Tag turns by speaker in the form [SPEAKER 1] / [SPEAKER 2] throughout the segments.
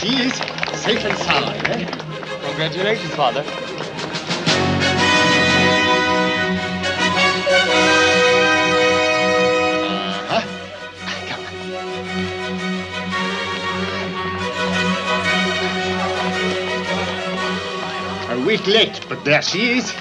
[SPEAKER 1] she is, safe and sound, eh?
[SPEAKER 2] Congratulations, Father.
[SPEAKER 1] Come on. A week late, but there she is.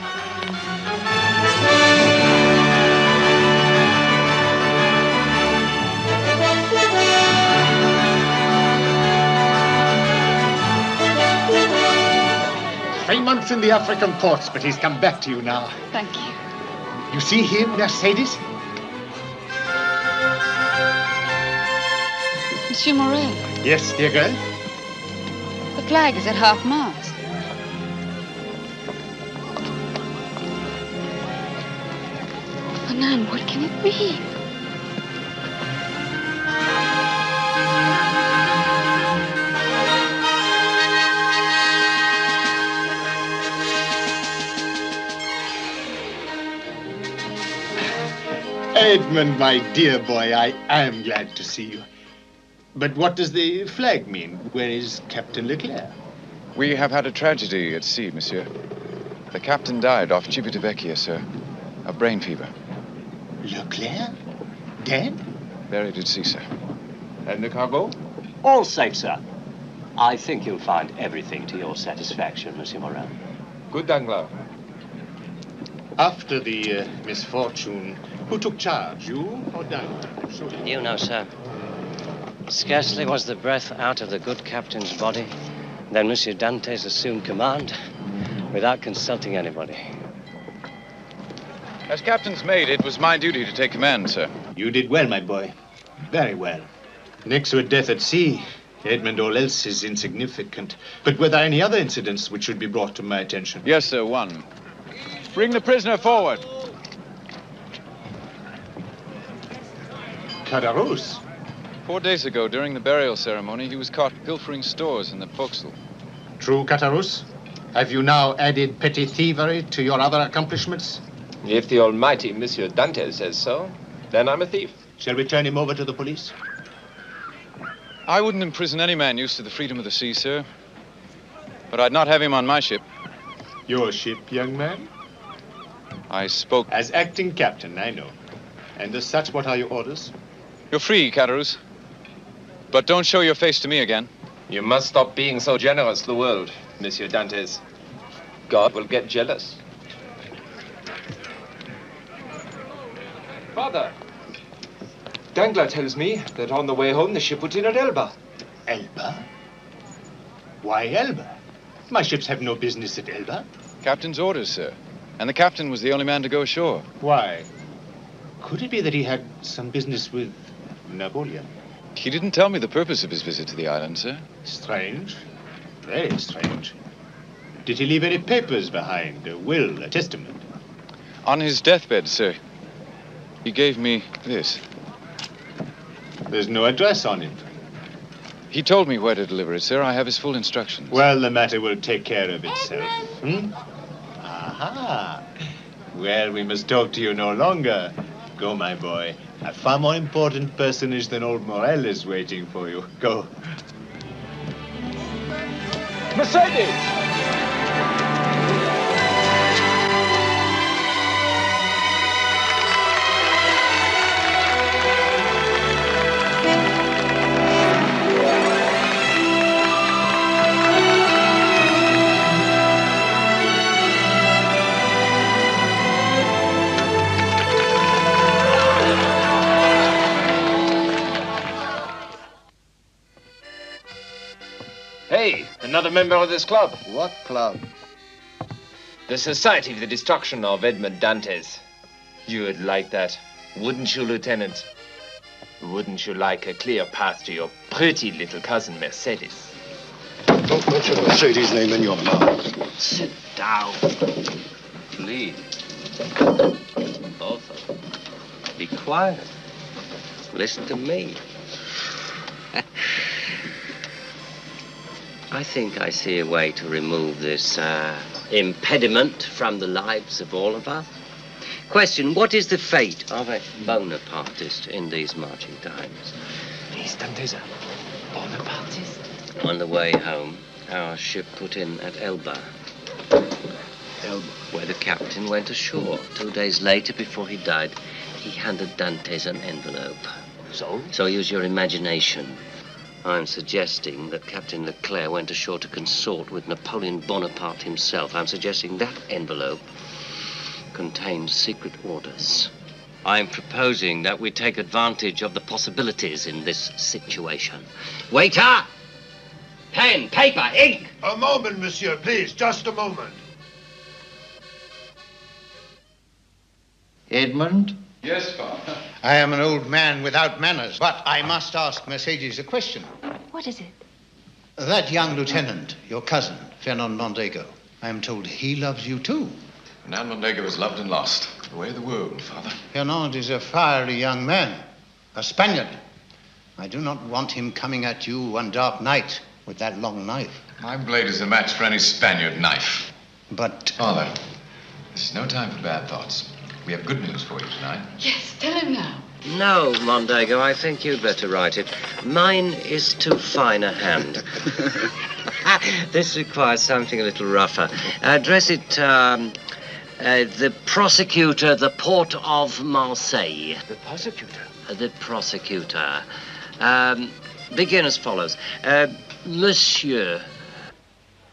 [SPEAKER 1] Three months in the African ports, but he's come back to you now.
[SPEAKER 3] Thank you.
[SPEAKER 1] You see him, Mercedes?
[SPEAKER 3] Monsieur Morel,
[SPEAKER 1] Yes, dear girl.
[SPEAKER 3] the flag is at half-mast. Fernand, what can it be?
[SPEAKER 1] Edmund, my dear boy, I am glad to see you. But what does the flag mean? Where is Captain Leclerc?
[SPEAKER 4] We have had a tragedy at sea, monsieur. The captain died off Civitavecchia, sir. Of brain fever.
[SPEAKER 1] Leclerc? Dead?
[SPEAKER 4] Buried at sea, sir.
[SPEAKER 2] And the cargo?
[SPEAKER 5] All safe, sir. I think you'll find everything to your satisfaction, Monsieur Morin.
[SPEAKER 2] Good, Danglars.
[SPEAKER 1] After the misfortune, who took charge, you or Danglars?
[SPEAKER 5] You know, sir. Scarcely was the breath out of the good captain's body than Monsieur Dantes assumed command without consulting anybody.
[SPEAKER 4] As captain's mate, it was my duty to take command, sir.
[SPEAKER 1] You did well, my boy. Very well. Next to a death at sea, Edmund, all else is insignificant. But were there any other incidents which should be brought to my attention?
[SPEAKER 4] Yes, sir, one. Bring the prisoner forward.
[SPEAKER 1] Cadarus?
[SPEAKER 4] 4 days ago, during the burial ceremony, he was caught pilfering stores in the forecastle.
[SPEAKER 1] True, Cadarus? Have you now added petty thievery to your other accomplishments?
[SPEAKER 2] If the almighty Monsieur Dante says so, then I'm a thief.
[SPEAKER 1] Shall we turn him over to the police?
[SPEAKER 4] I wouldn't imprison any man used to the freedom of the sea, sir. But I'd not have him on my ship.
[SPEAKER 1] Your ship, young man?
[SPEAKER 4] I spoke...
[SPEAKER 1] As acting captain, I know. And as such, what are your orders?
[SPEAKER 4] You're free, Cadarus. But don't show your face to me again.
[SPEAKER 2] You must stop being so generous to the world, Monsieur Dantes. God will get jealous. Father, Danglars tells me that on the way home the ship put in at Elba.
[SPEAKER 1] Elba? Why Elba? My ships have no business at Elba.
[SPEAKER 4] Captain's orders, sir. And the captain was the only man to go ashore.
[SPEAKER 1] Why? Could it be that he had some business with Napoleon?
[SPEAKER 4] He didn't tell me the purpose of his visit to the island, sir.
[SPEAKER 1] Strange. Very strange. Did he leave any papers behind? A will, a testament?
[SPEAKER 4] On his deathbed, sir. He gave me this.
[SPEAKER 1] There's no address on it.
[SPEAKER 4] He told me where to deliver it, sir. I have his full instructions.
[SPEAKER 1] Well, the matter will take care of itself. Hmm? Aha. Well, we must talk to you no longer. Go, my boy. A far more important personage than old Morel is waiting for you. Go.
[SPEAKER 2] Mercedes! Hey, another member of this club.
[SPEAKER 1] What club?
[SPEAKER 2] The Society for the Destruction of Edmund Dantes. You would like that, wouldn't you, Lieutenant? Wouldn't you like a clear path to your pretty little cousin, Mercedes?
[SPEAKER 6] Don't mention Mercedes' name in your mouth.
[SPEAKER 5] Sit down. Please. Both of them. Be quiet. Listen to me. I think I see a way to remove this impediment from the lives of all of us. Question, what is the fate of a Bonapartist in these marching times?
[SPEAKER 2] He's Dantes, Bonapartist.
[SPEAKER 5] On the way home, our ship put in at Elba.
[SPEAKER 6] Elba?
[SPEAKER 5] Where the captain went ashore. 2 days later, before he died, he handed Dantes an envelope.
[SPEAKER 6] So?
[SPEAKER 5] So use your imagination. I'm suggesting that Captain Leclerc went ashore to consort with Napoleon Bonaparte himself. I'm suggesting that envelope contained secret orders. I'm proposing that we take advantage of the possibilities in this situation. Waiter! Pen, paper, ink!
[SPEAKER 6] A moment, monsieur, please. Just a moment.
[SPEAKER 7] Edmund?
[SPEAKER 4] Yes, Father.
[SPEAKER 7] I am an old man without manners, but I must ask Mercedes a question.
[SPEAKER 3] What is it?
[SPEAKER 7] That young lieutenant, your cousin, Fernand Mondego, I am told he loves you too.
[SPEAKER 4] Fernand Mondego is loved and lost. The way of the world, Father.
[SPEAKER 7] Fernand is a fiery young man, a Spaniard. I do not want him coming at you one dark night with that long knife.
[SPEAKER 4] My blade is a match for any Spaniard knife.
[SPEAKER 7] But...
[SPEAKER 4] Father, this is no time for bad thoughts. We have good news for you tonight.
[SPEAKER 3] Yes, tell him now.
[SPEAKER 5] No, Mondego, I think you'd better write it. Mine is too fine a hand. This requires something a little rougher. Address it, the prosecutor, the Port of Marseille.
[SPEAKER 6] The prosecutor?
[SPEAKER 5] The prosecutor. Begin as follows. Monsieur.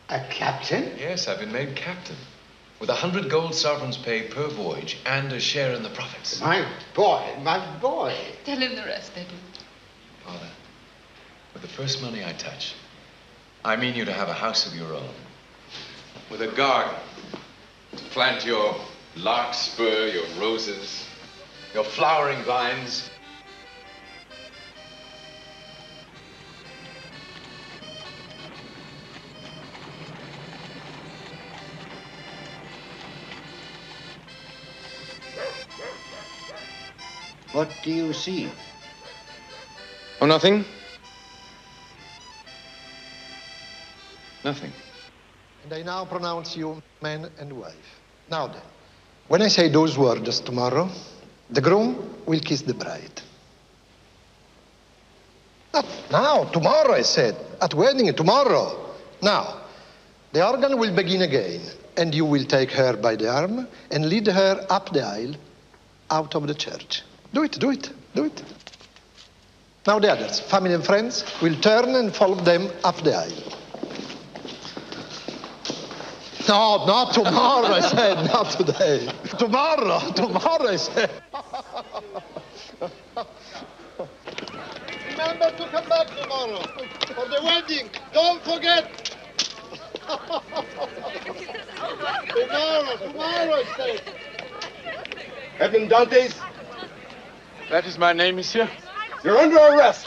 [SPEAKER 6] A captain?
[SPEAKER 8] Yes, I've been made captain. With 100 gold sovereigns paid per voyage and a share in the profits.
[SPEAKER 6] My boy, my boy.
[SPEAKER 3] Tell him the rest, Edward.
[SPEAKER 8] Father, with the first money I touch, I mean you to have a house of your own. With a garden to plant your larkspur, your roses, your flowering vines.
[SPEAKER 7] what do you see?
[SPEAKER 4] Oh, nothing. Nothing.
[SPEAKER 9] And I now pronounce you man and wife. Now then, when I say those words tomorrow, the groom will kiss the bride. Not now, tomorrow, I said. At wedding, tomorrow. Now, the organ will begin again, and you will take her by the arm and lead her up the aisle, out of the church. Do it, do it, do it. Now the others, family and friends, will turn and follow them up the aisle. No, not tomorrow, I said, not today. Tomorrow, I said. Remember to come back tomorrow for the wedding. Don't forget. Tomorrow, I said.
[SPEAKER 6] Edmond Dantes,
[SPEAKER 4] That is my name, monsieur.
[SPEAKER 6] you're under arrest.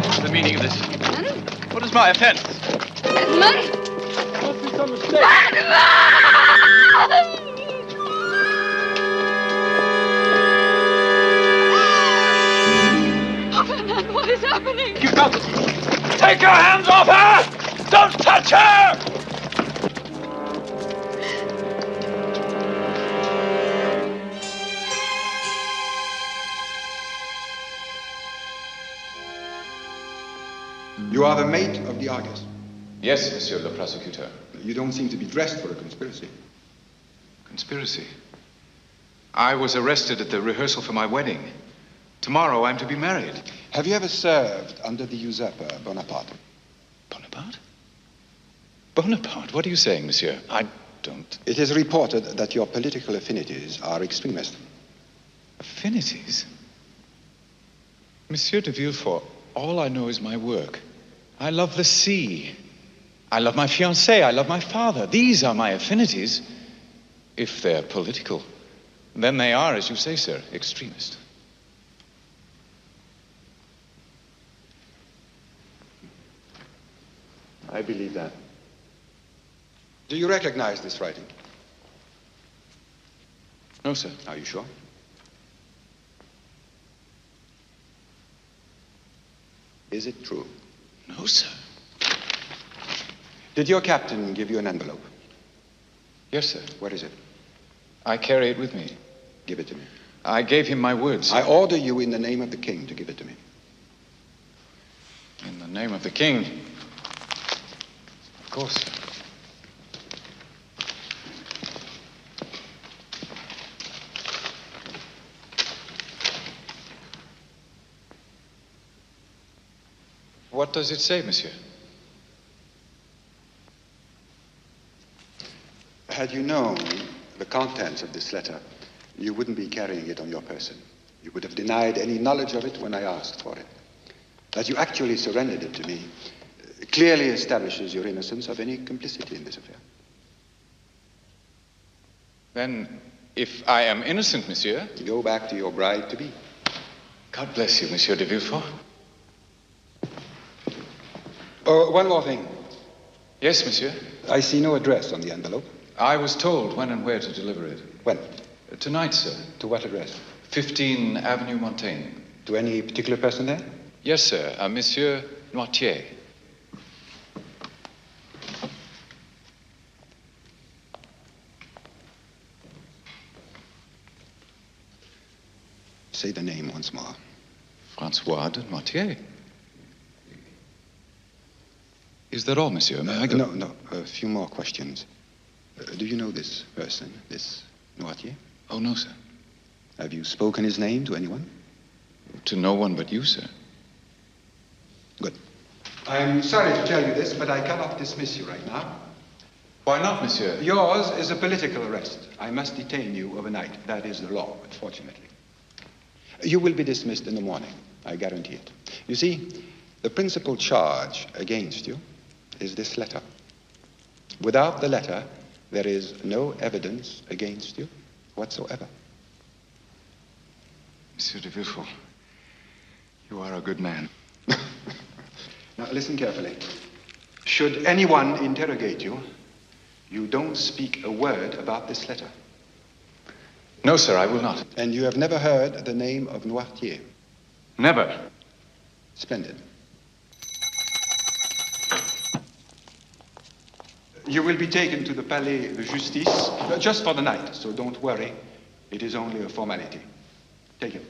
[SPEAKER 4] What's the meaning of this? What is my offense?
[SPEAKER 3] Edmund!
[SPEAKER 9] Must be some mistake.
[SPEAKER 3] Oh, Fernand, what is happening?
[SPEAKER 4] You got this. Take your hands off her! Don't touch her!
[SPEAKER 10] You are the mate of the Argus.
[SPEAKER 8] Yes, monsieur le prosecutor.
[SPEAKER 10] You don't seem to be dressed for a conspiracy.
[SPEAKER 4] Conspiracy. I was arrested at the rehearsal for my wedding. Tomorrow I'm to be married.
[SPEAKER 10] Have you ever served under the usurper Bonaparte?
[SPEAKER 4] Bonaparte? Bonaparte? What are you saying, monsieur? I don't...
[SPEAKER 10] It is reported that your political affinities are extremist.
[SPEAKER 4] Affinities? Monsieur de Villefort, all I know is my work. I love the sea. I love my fiancée. I love my father. These are my affinities. If they're political, then they are, as you say, sir, extremist.
[SPEAKER 10] I believe that. Do you recognize this writing?
[SPEAKER 4] No, sir.
[SPEAKER 10] Are you sure? Is it true?
[SPEAKER 4] No, sir.
[SPEAKER 10] Did your captain give you an envelope?
[SPEAKER 4] Yes, sir.
[SPEAKER 10] Where is it?
[SPEAKER 4] I carry it with me.
[SPEAKER 10] Give it to me.
[SPEAKER 4] I gave him my word, sir.
[SPEAKER 10] I order you in the name of the king to give it to me.
[SPEAKER 4] In the name of the king. Of course, sir. What does it say, monsieur?
[SPEAKER 10] Had you known the contents of this letter, you wouldn't be carrying it on your person. You would have denied any knowledge of it when I asked for it. That you actually surrendered it to me clearly establishes your innocence of any complicity in this affair.
[SPEAKER 4] Then, if I am innocent, monsieur...
[SPEAKER 10] Go back to your bride-to-be.
[SPEAKER 4] God bless you, Monsieur de Villefort.
[SPEAKER 10] Oh, one more thing.
[SPEAKER 4] Yes, monsieur.
[SPEAKER 10] I see no address on the envelope.
[SPEAKER 4] I was told when and where to deliver it.
[SPEAKER 10] When?
[SPEAKER 4] Tonight, sir.
[SPEAKER 10] To what address?
[SPEAKER 4] 15 Avenue Montaigne.
[SPEAKER 10] To any particular person there?
[SPEAKER 4] Yes, sir. A Monsieur Noirtier.
[SPEAKER 10] Say the name once more.
[SPEAKER 4] Francois de Noirtier. Is that all, monsieur?
[SPEAKER 10] No. A few more questions. Do you know this person, this Noirtier?
[SPEAKER 4] Oh, no, sir.
[SPEAKER 10] Have you spoken his name to anyone?
[SPEAKER 4] To no one but you, sir.
[SPEAKER 10] Good. I'm sorry to tell you this, but I cannot dismiss you right now.
[SPEAKER 4] Why not, monsieur?
[SPEAKER 10] Yours is a political arrest. I must detain you overnight. That is the law, unfortunately. You will be dismissed in the morning. I guarantee it. You see, the principal charge against you is this letter. Without the letter, there is no evidence against you whatsoever.
[SPEAKER 4] Monsieur de Villefort, you are a good man.
[SPEAKER 10] Now, listen carefully. Should anyone interrogate you, you don't speak a word about this letter.
[SPEAKER 4] No, sir, I will not.
[SPEAKER 10] And you have never heard the name of Noirtier?
[SPEAKER 4] Never.
[SPEAKER 10] Splendid. You will be taken to the Palais de Justice just for the night, so don't worry. It is only a formality. Take him.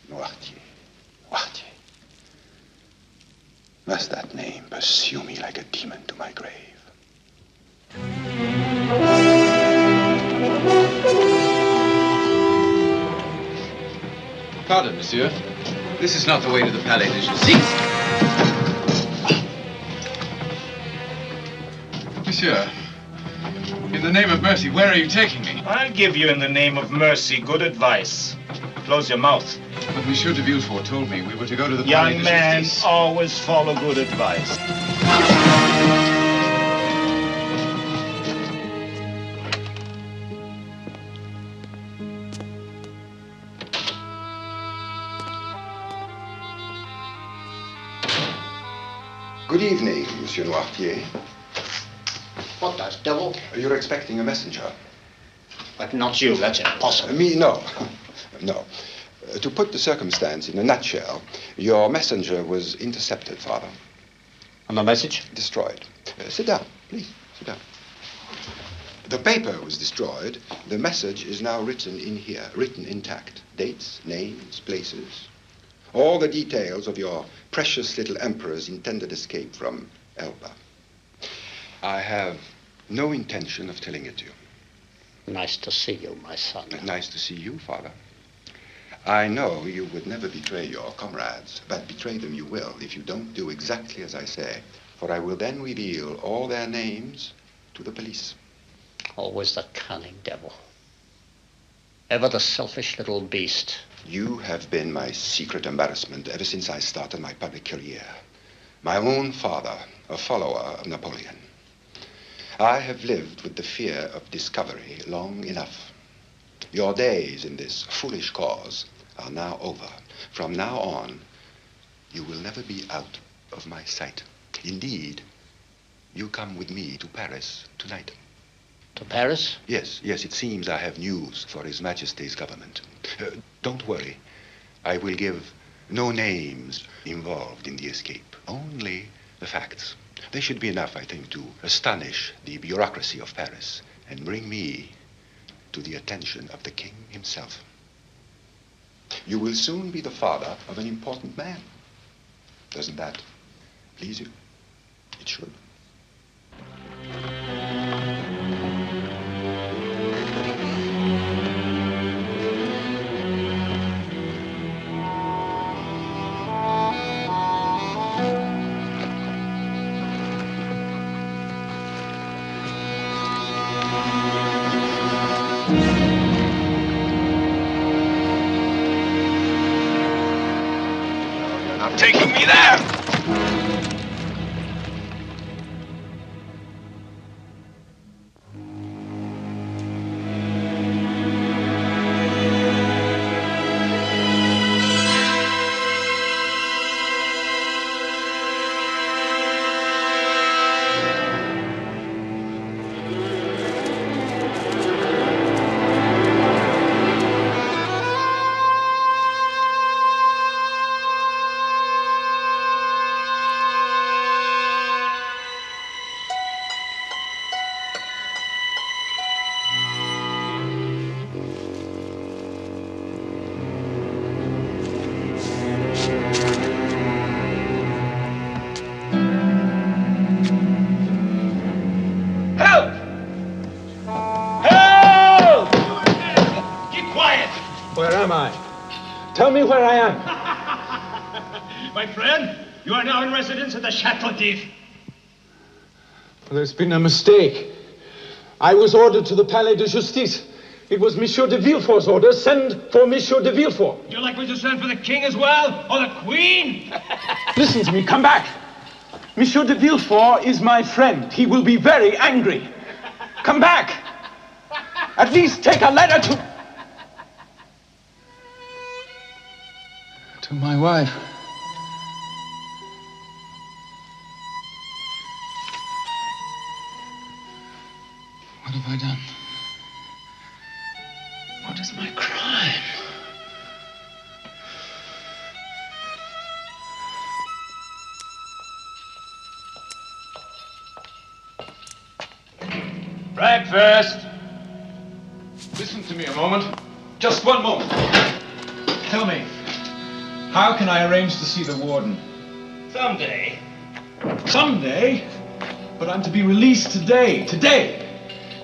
[SPEAKER 10] Noirtier. Noirtier. Must that name pursue me like a demon to my grave?
[SPEAKER 4] Pardon, monsieur. This is not the way to the Palais de Justice. Monsieur, in the name of mercy, where are you taking me?
[SPEAKER 11] I'll give you, in the name of mercy, good advice. Close your mouth.
[SPEAKER 4] But Monsieur de Villefort told me we were to go to the Palais
[SPEAKER 11] Young
[SPEAKER 4] de
[SPEAKER 11] man,
[SPEAKER 4] Justice.
[SPEAKER 11] always follow good advice.
[SPEAKER 10] Good evening, Monsieur Noirtier.
[SPEAKER 7] What the devil?
[SPEAKER 10] You're expecting a messenger.
[SPEAKER 7] But not you, that's impossible.
[SPEAKER 10] Me, no. No. To put the circumstance in a nutshell, your messenger was intercepted, Father.
[SPEAKER 7] And the message?
[SPEAKER 10] Destroyed. Sit down, please. Sit down. The paper was destroyed. The message is now written in here, written intact. Dates, names, places. All the details of your precious little emperor's intended escape from Elba. I have no intention of telling it to you.
[SPEAKER 7] Nice to see you, my son.
[SPEAKER 10] Nice to see you, Father. I know you would never betray your comrades, but betray them you will if you don't do exactly as I say, for I will then reveal all their names to the police.
[SPEAKER 7] Always the cunning devil. Ever the selfish little beast.
[SPEAKER 10] You have been my secret embarrassment ever since I started my public career. My own father, a follower of Napoleon. I have lived with the fear of discovery long enough. Your days in this foolish cause are now over. From now on, you will never be out of my sight. Indeed, you come with me to Paris tonight.
[SPEAKER 7] To Paris?
[SPEAKER 10] Yes, it seems I have news for His Majesty's government. Don't worry. I will give no names involved in the escape. Only The facts. They should be enough, I think, to astonish the bureaucracy of Paris and bring me to the attention of the king himself. You will soon be the father of an important man. Doesn't that please you? It should.
[SPEAKER 8] Taking me there!
[SPEAKER 12] Tell me where I am.
[SPEAKER 11] My friend, you are now in residence at the Chateau d'If.
[SPEAKER 12] There's been a mistake. I was ordered to the Palais de Justice. It was Monsieur de Villefort's order. Send for Monsieur de Villefort.
[SPEAKER 11] Would you like me to send for the king as well? Or the queen?
[SPEAKER 12] Listen to me. Come back. Monsieur de Villefort is my friend. He will be very angry. Come back. At least take a letter to my wife. What have I done? What is my crime?
[SPEAKER 11] Breakfast!
[SPEAKER 12] Listen to me a moment. Just one moment. Tell me, how can I arrange to see the warden?
[SPEAKER 11] Someday.
[SPEAKER 12] Someday? But I'm to be released today. Today!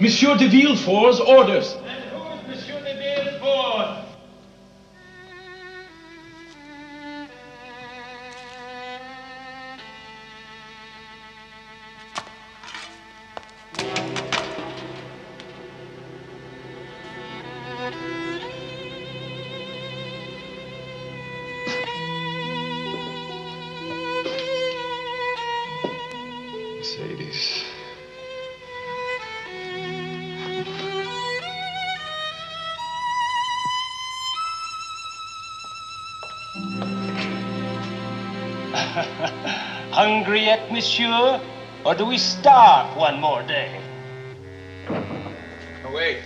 [SPEAKER 12] Monsieur de Villefort's orders.
[SPEAKER 11] And who is Monsieur de Villefort?
[SPEAKER 12] Mercedes.
[SPEAKER 11] Hungry yet, monsieur? Or do we starve one more day?
[SPEAKER 12] Oh, wait.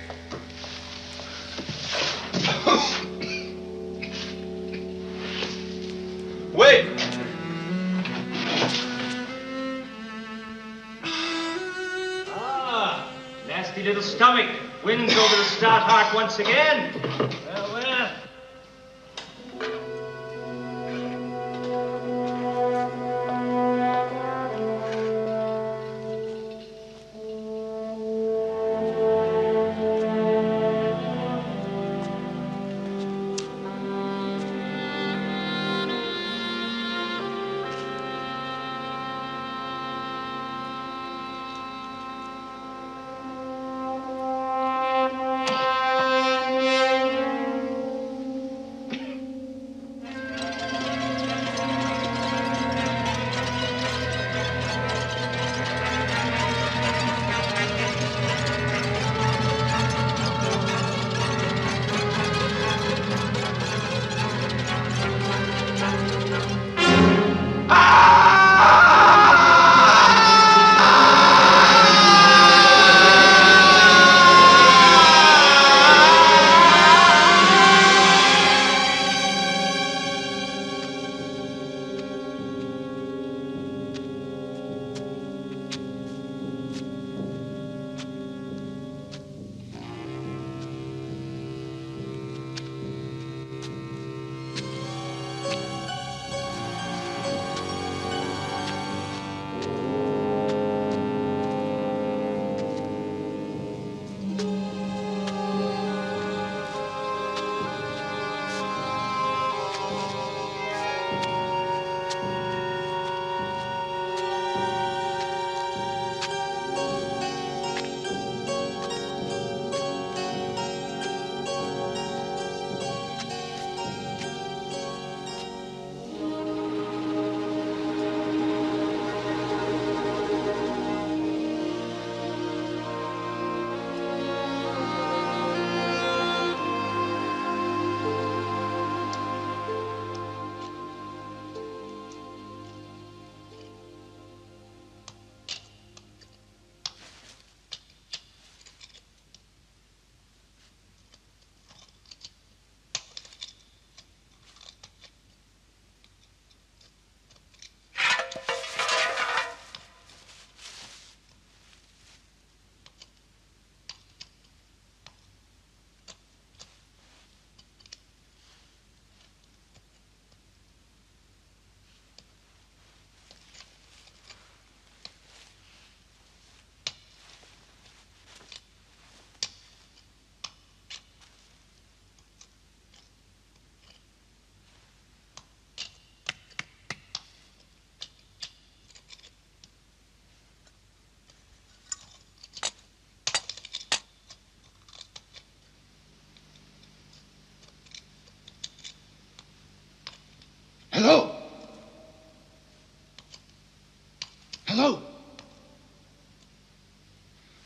[SPEAKER 12] Wait!
[SPEAKER 11] Ah, nasty little stomach. Winds over the stout heart once again. Well, well.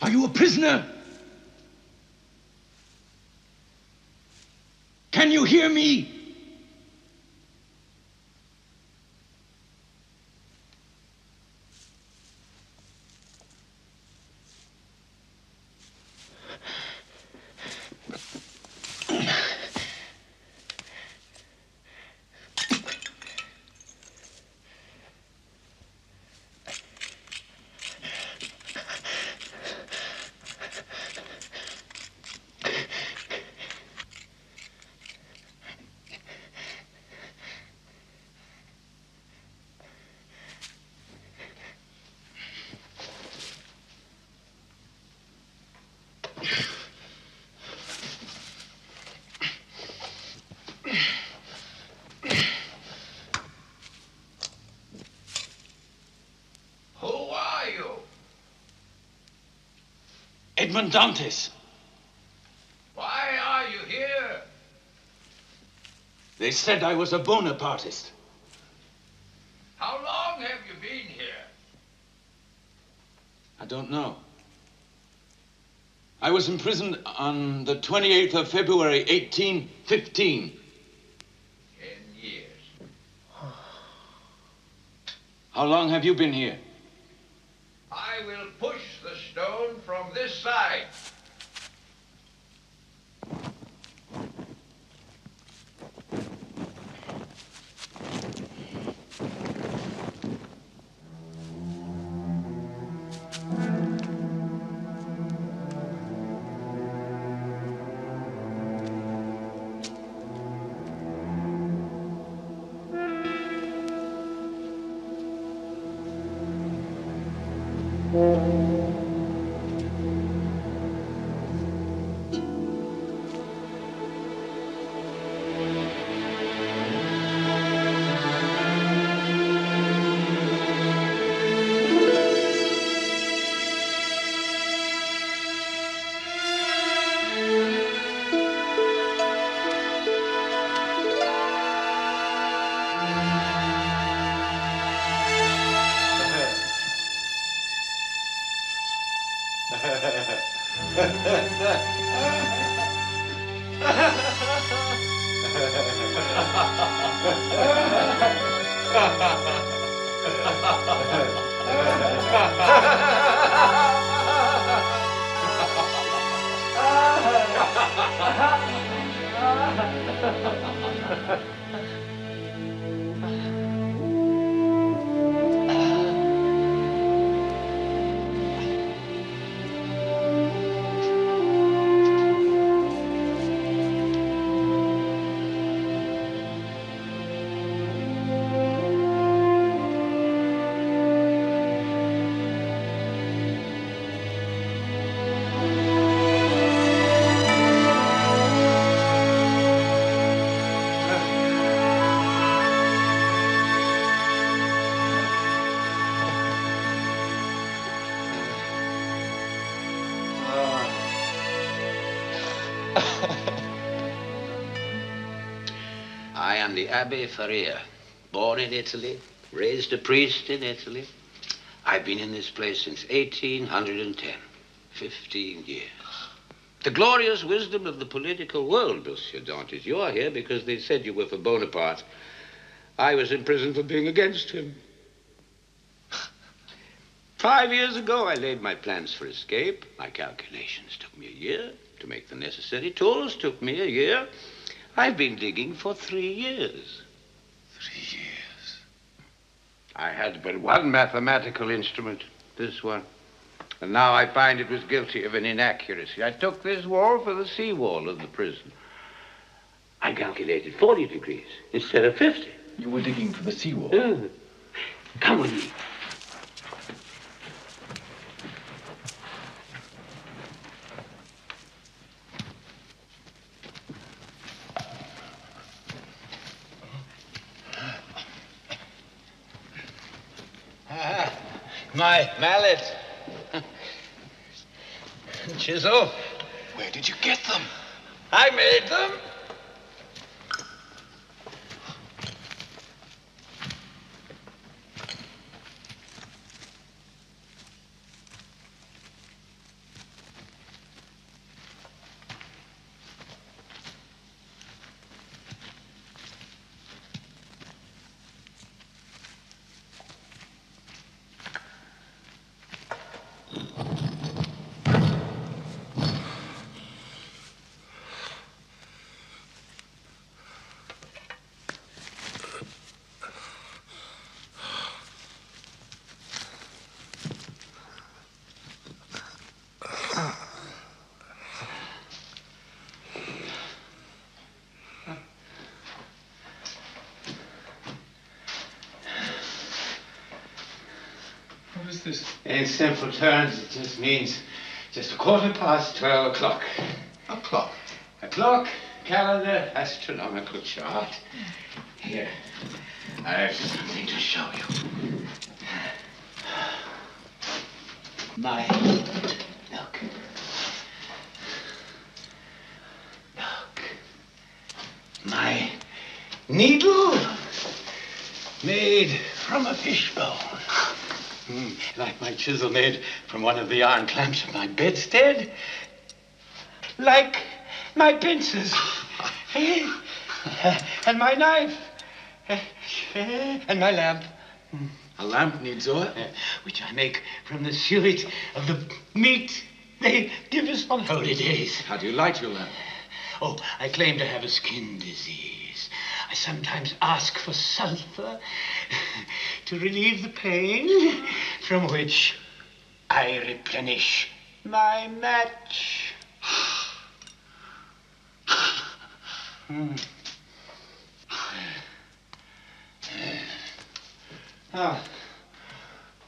[SPEAKER 12] Are you a prisoner? Can you hear me? Edmond Dantes.
[SPEAKER 13] Why are you here?
[SPEAKER 12] They said I was a Bonapartist.
[SPEAKER 13] How long have you been here?
[SPEAKER 12] I don't know. I was imprisoned on the 28th of February, 1815.
[SPEAKER 13] 10 years.
[SPEAKER 12] How long have you been here?
[SPEAKER 13] I will push the stone from this side.
[SPEAKER 14] I am the Abbe Faria, born in Italy, raised a priest in Italy. I've been in this place since 1810, 15 years. The glorious wisdom of the political world, Monsieur Dantes. You are here because they said you were for Bonaparte. I was in prison for being against him. 5 years ago, I laid my plans for escape. My calculations took me a year. To make the necessary tools took me a year. I've been digging for 3 years.
[SPEAKER 10] 3 years.
[SPEAKER 14] I had but one mathematical instrument, this one. And now I find it was guilty of an inaccuracy. I took this wall for the seawall of the prison. I calculated 40 degrees instead of 50.
[SPEAKER 8] You were digging for the seawall?
[SPEAKER 14] Come with me.
[SPEAKER 7] My mallet. Chisel.
[SPEAKER 8] Where did you get them?
[SPEAKER 7] I made them.
[SPEAKER 4] this?
[SPEAKER 14] In simple terms, it just means just 12:15 o'clock.
[SPEAKER 4] A clock?
[SPEAKER 14] A clock, calendar, astronomical chart. Here, I have something to show you. Look. My needle made from a fishbone. Like my chisel made from one of the iron clamps of my bedstead. Like my pincers. And my knife. And my lamp.
[SPEAKER 4] A lamp needs oil?
[SPEAKER 14] Which I make from the suet of the meat they give us on holidays.
[SPEAKER 4] How do you light your lamp?
[SPEAKER 14] Oh, I claim to have a skin disease. I sometimes ask for sulfur to relieve the pain, from which I replenish my match.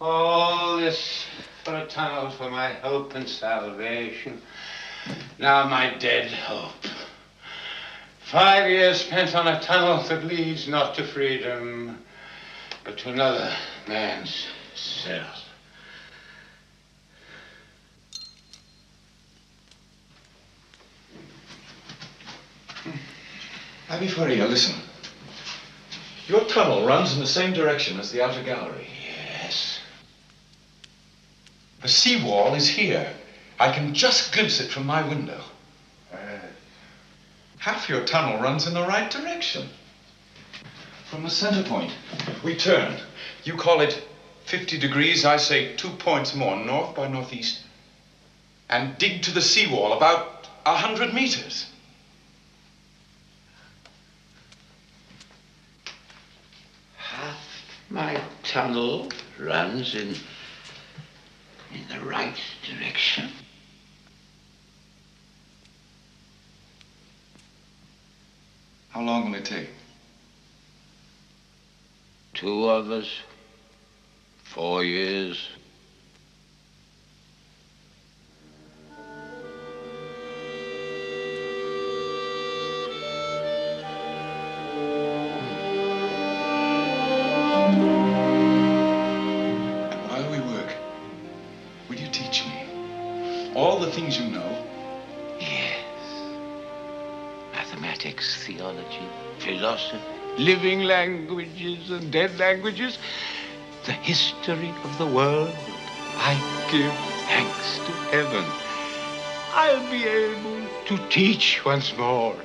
[SPEAKER 14] All this for a tunnel for my hope and salvation. Now my dead hope. 5 years spent on a tunnel that leads not to freedom, but to another man's cell.
[SPEAKER 4] Abbe Faria, listen. Your tunnel runs in the same direction as the outer gallery.
[SPEAKER 14] Yes.
[SPEAKER 4] The seawall is here. I can just glimpse it from my window. Half your tunnel runs in the right direction. From the center point, we turn. You call it 50 degrees, I say 2 points more, north by northeast, and dig to the seawall about 100 meters.
[SPEAKER 14] Half my tunnel runs in the right direction.
[SPEAKER 4] How long will it take?
[SPEAKER 14] 2 of us, 4 years.
[SPEAKER 4] And while we work, will you teach me all the things you know?
[SPEAKER 14] Yes. Mathematics, theology, philosophy, living languages and dead languages, the history of the world. I give thanks to heaven. I'll be able to teach once more.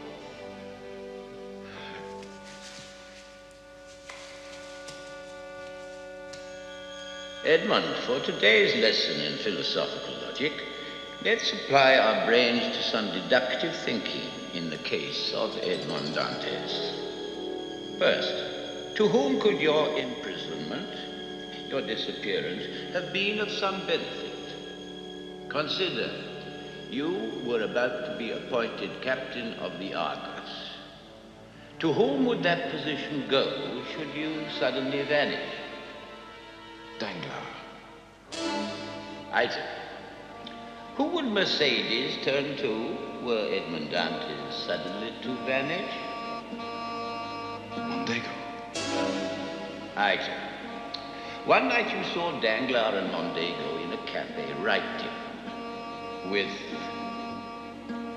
[SPEAKER 14] Edmund, for today's lesson in philosophical logic, let's apply our brains to some deductive thinking in the case of Edmond Dantes. First, to whom could your imprisonment, your disappearance, have been of some benefit? Consider, you were about to be appointed captain of the Argus. To whom would that position go should you suddenly vanish?
[SPEAKER 4] Danglars.
[SPEAKER 14] Item. Who would Mercedes turn to were Edmond Dantes suddenly to vanish?
[SPEAKER 4] Mondego.
[SPEAKER 14] Item. One night you saw Danglars and Mondego in a cafe writing with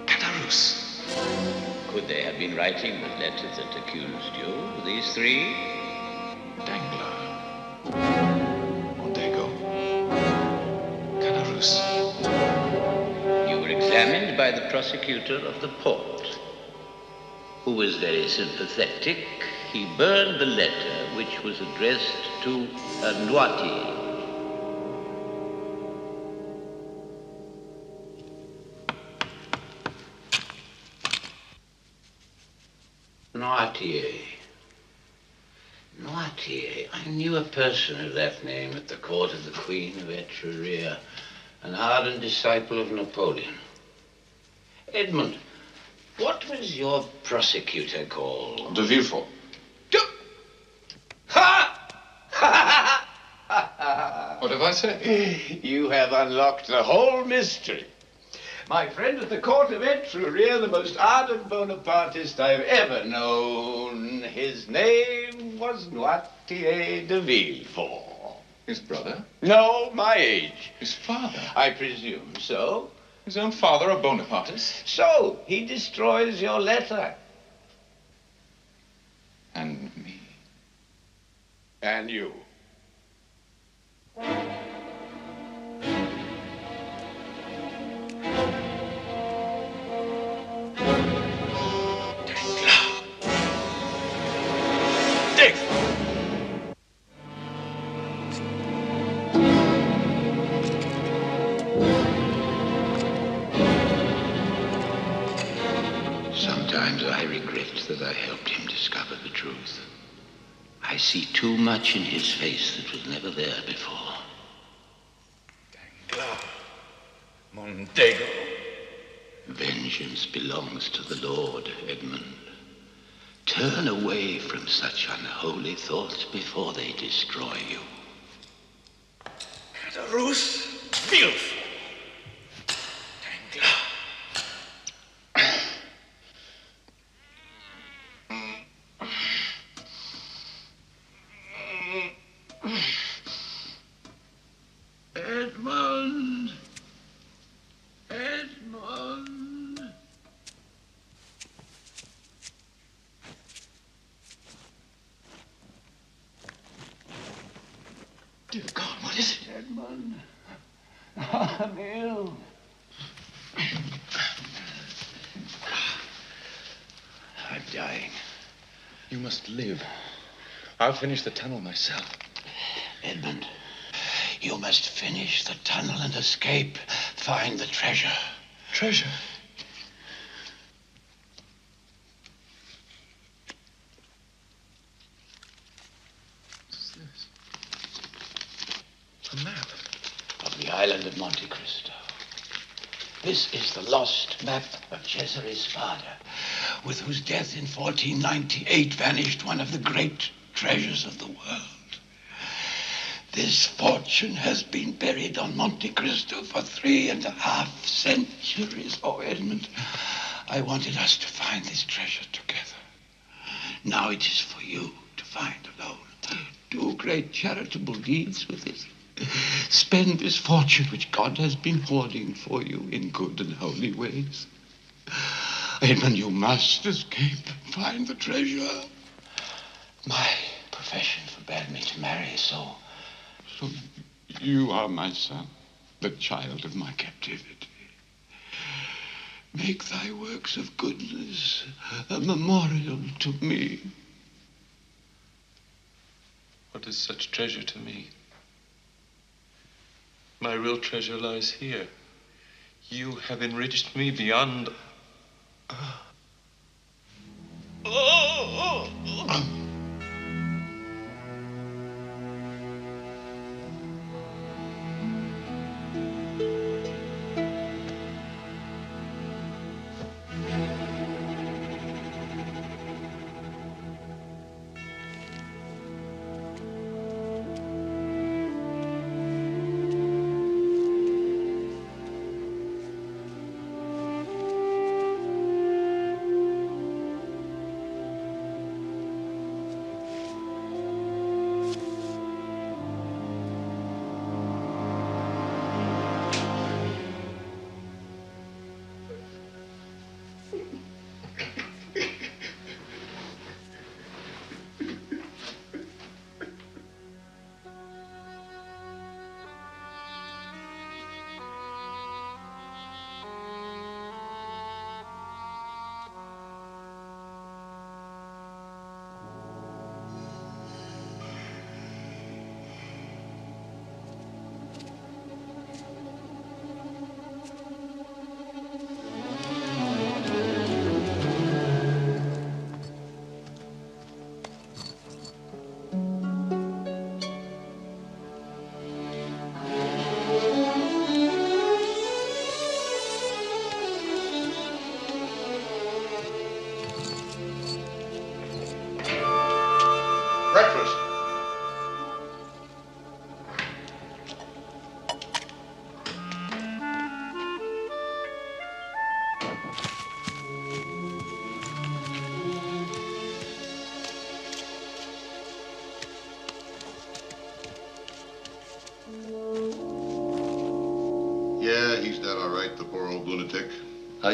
[SPEAKER 4] Caderousse.
[SPEAKER 14] Could they have been writing the letter that accused you, these three?
[SPEAKER 4] Danglars. Mondego. Caderousse.
[SPEAKER 14] You were examined by the prosecutor of the port, who was very sympathetic. He burned the letter, which was addressed to a Noirtier. Noirtier. Noirtier. I knew a person of that name at the court of the Queen of Etruria, an ardent disciple of Napoleon. Edmund, what was your prosecutor called?
[SPEAKER 4] De Villefort.
[SPEAKER 8] What have I said?
[SPEAKER 15] You have unlocked the whole mystery. My friend at the court of Etruria, the most ardent Bonapartist I've ever known. His name was Noirtier de Villefort.
[SPEAKER 8] His brother?
[SPEAKER 15] No, my age.
[SPEAKER 8] His father?
[SPEAKER 15] I presume so.
[SPEAKER 8] His own father, a Bonapartist?
[SPEAKER 15] So, he destroys your letter.
[SPEAKER 8] And me.
[SPEAKER 15] And you.
[SPEAKER 14] Sometimes I regret that I helped him discover the truth. I see too much in his face that was never there before.
[SPEAKER 12] Mondego.
[SPEAKER 14] Vengeance belongs to the Lord, Edmund. Turn away from such unholy thoughts before they destroy you.
[SPEAKER 12] Cadarus Villefort.
[SPEAKER 14] Edmund! Edmund!
[SPEAKER 12] Dear God, what is it?
[SPEAKER 14] Edmund. I'm ill. I'm dying.
[SPEAKER 4] You must live. I'll finish the tunnel myself.
[SPEAKER 14] Edmund, you must finish the tunnel and escape. Find the treasure.
[SPEAKER 4] Treasure? What's this? A map.
[SPEAKER 14] Of the island of Monte Cristo. This is the lost map of Cesare's father, with whose death in 1498 vanished one of the great treasures of the world. This fortune has been buried on Monte Cristo for 3.5 centuries. Oh, Edmund, I wanted us to find this treasure together. Now it is for you to find alone. Do great charitable deeds with it. Spend this fortune which God has been hoarding for you in good and holy ways. Edmund, you must escape. Find the treasure. My profession forbade me to marry, so you are my son, the child of my captivity. Make thy works of goodness a memorial to me.
[SPEAKER 1] What is such treasure to me? My real treasure lies here. You have enriched me beyond...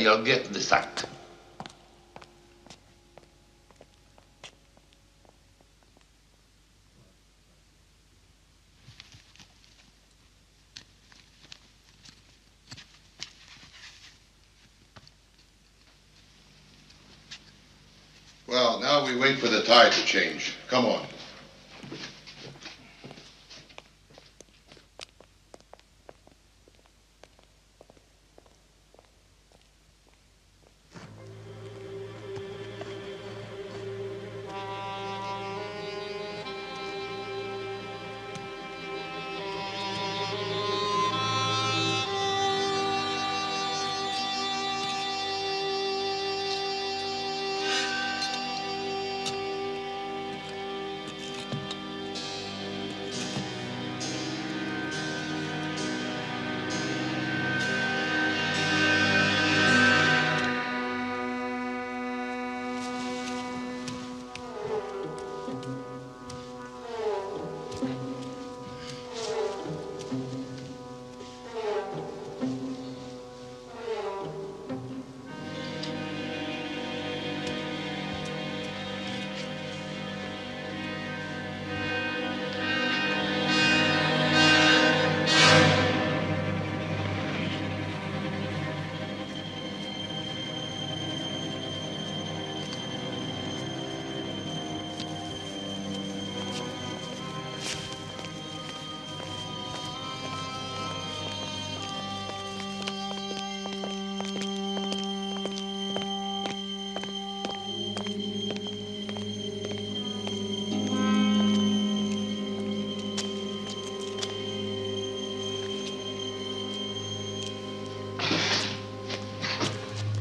[SPEAKER 16] you'll get the sack.
[SPEAKER 6] Well, now we wait for the tide to change. Come on.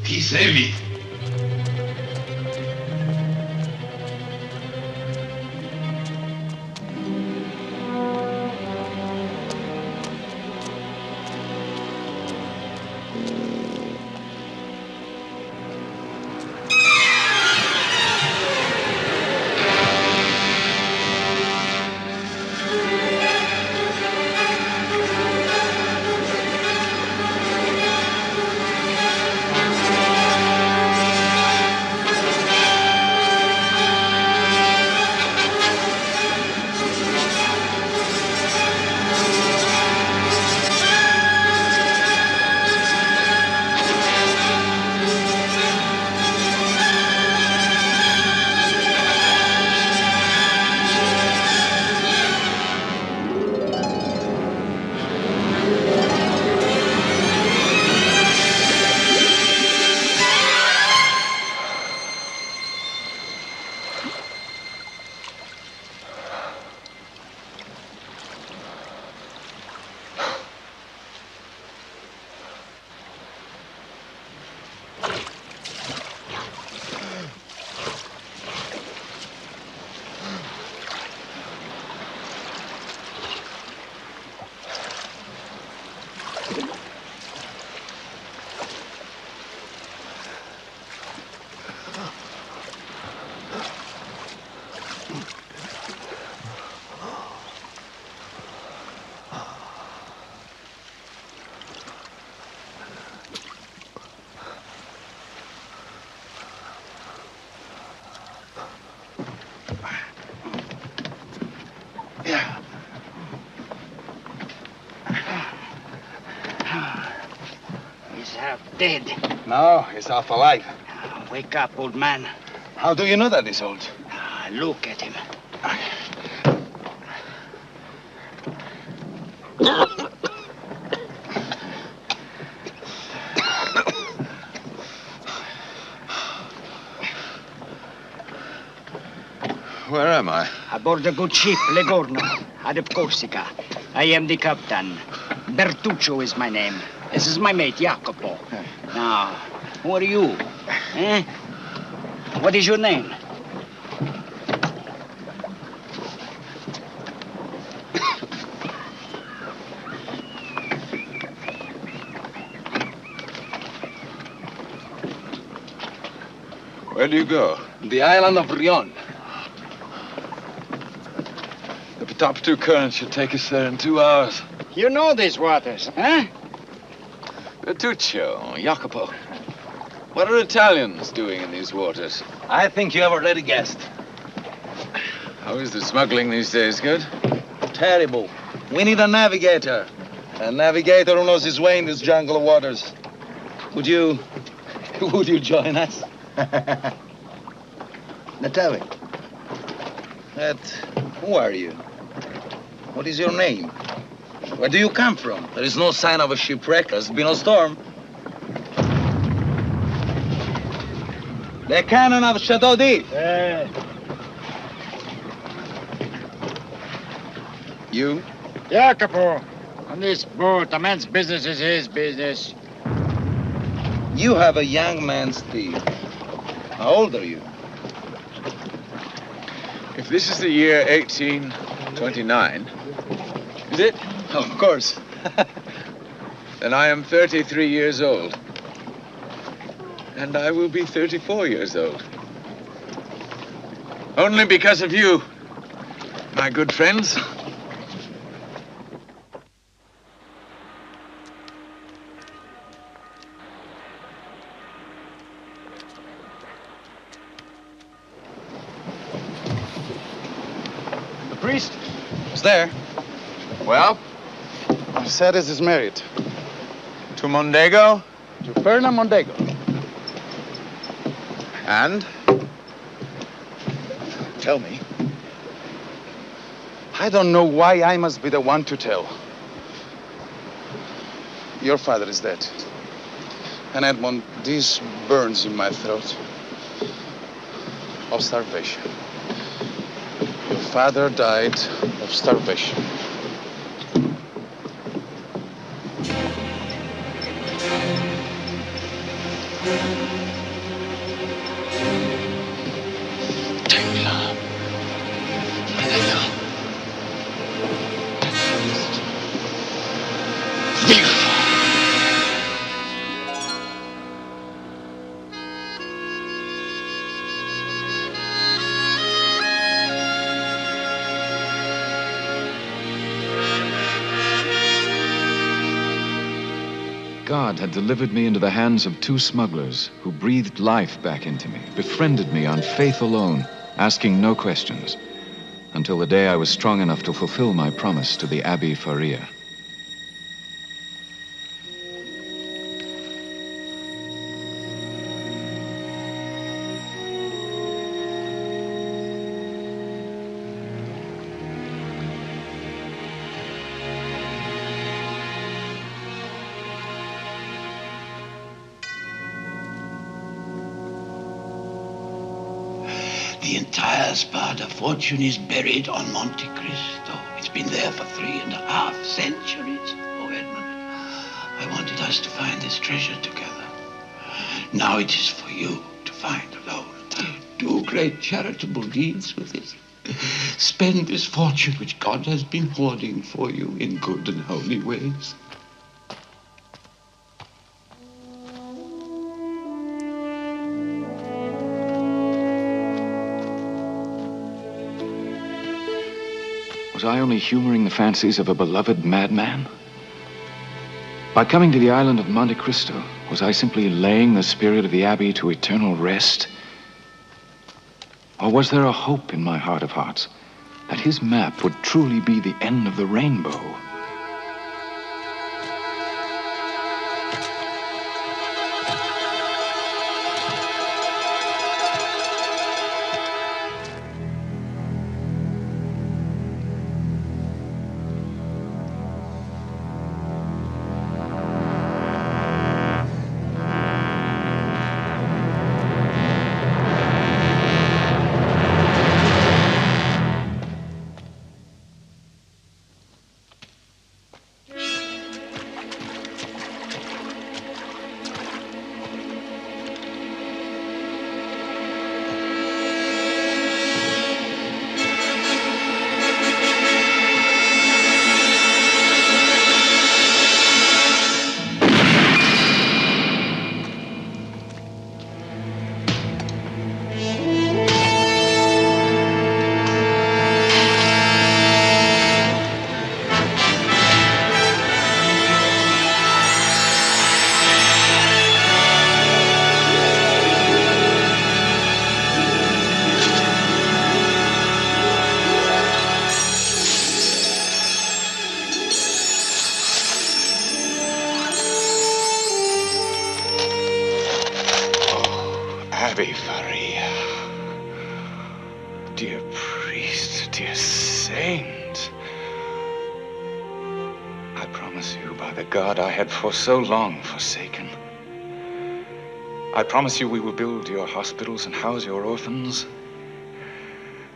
[SPEAKER 16] He's heavy.
[SPEAKER 17] He's half dead.
[SPEAKER 18] No, he's half alive.
[SPEAKER 17] Wake up, old man.
[SPEAKER 18] How do you know that he's old?
[SPEAKER 17] Look at him.
[SPEAKER 4] Where am I?
[SPEAKER 17] Aboard the good ship, Legorno, out of Corsica. I am the captain. Bertuccio is my name. This is my mate, Jacopo. Now, who are you? Eh? What is your name?
[SPEAKER 4] Where do you go?
[SPEAKER 18] The island of Rion.
[SPEAKER 4] The top two currents should take us there in 2 hours.
[SPEAKER 17] You know these waters, huh?
[SPEAKER 4] Bertuccio, Jacopo.
[SPEAKER 8] What are Italians doing in these waters?
[SPEAKER 18] I think you have already guessed.
[SPEAKER 8] How is the smuggling these days? Good?
[SPEAKER 18] Terrible. We need a navigator. A navigator who knows his way in this jungle of waters. Would you join us? Natalie. Who are you? What is your name? Where do you come from? There is no sign of a shipwreck. There's been a storm. The cannon of Chateau d'If. You?
[SPEAKER 17] Jacopo, on this boat, a man's business is his business.
[SPEAKER 18] You have a young man's teeth. How old are you?
[SPEAKER 8] If this is the year 1829, is it?
[SPEAKER 18] Of course.
[SPEAKER 8] Then I am 33 years old. And I will be 34 years old. Only because of you, my good friends.
[SPEAKER 18] The priest is there.
[SPEAKER 8] Well?
[SPEAKER 18] Mercedes is married.
[SPEAKER 8] To Mondego?
[SPEAKER 18] To Fernand Mondego.
[SPEAKER 8] And?
[SPEAKER 18] Tell me. I don't know why I must be the one to tell. Your father is dead. And Edmond, these burns in my throat. Of starvation. Your father died of starvation.
[SPEAKER 4] God had delivered me into the hands of two smugglers who breathed life back into me, befriended me on faith alone, asking no questions, until the day I was strong enough to fulfill my promise to the Abbé Faria.
[SPEAKER 14] The entire Spada fortune is buried on Monte Cristo. It's been there for 3.5 centuries. Oh, Edmund, I wanted us to find this treasure together. Now it is for you to find alone. Do great charitable deeds with it. Spend this fortune which God has been hoarding for you in good and holy ways.
[SPEAKER 4] Was I only humoring the fancies of a beloved madman? By coming to the island of Monte Cristo, was I simply laying the spirit of the Abbey to eternal rest? Or was there a hope in my heart of hearts that his map would truly be the end of the rainbow? Abbe Faria. Dear priest, dear saint. I promise you by the God I had for so long forsaken. I promise you we will build your hospitals and house your orphans.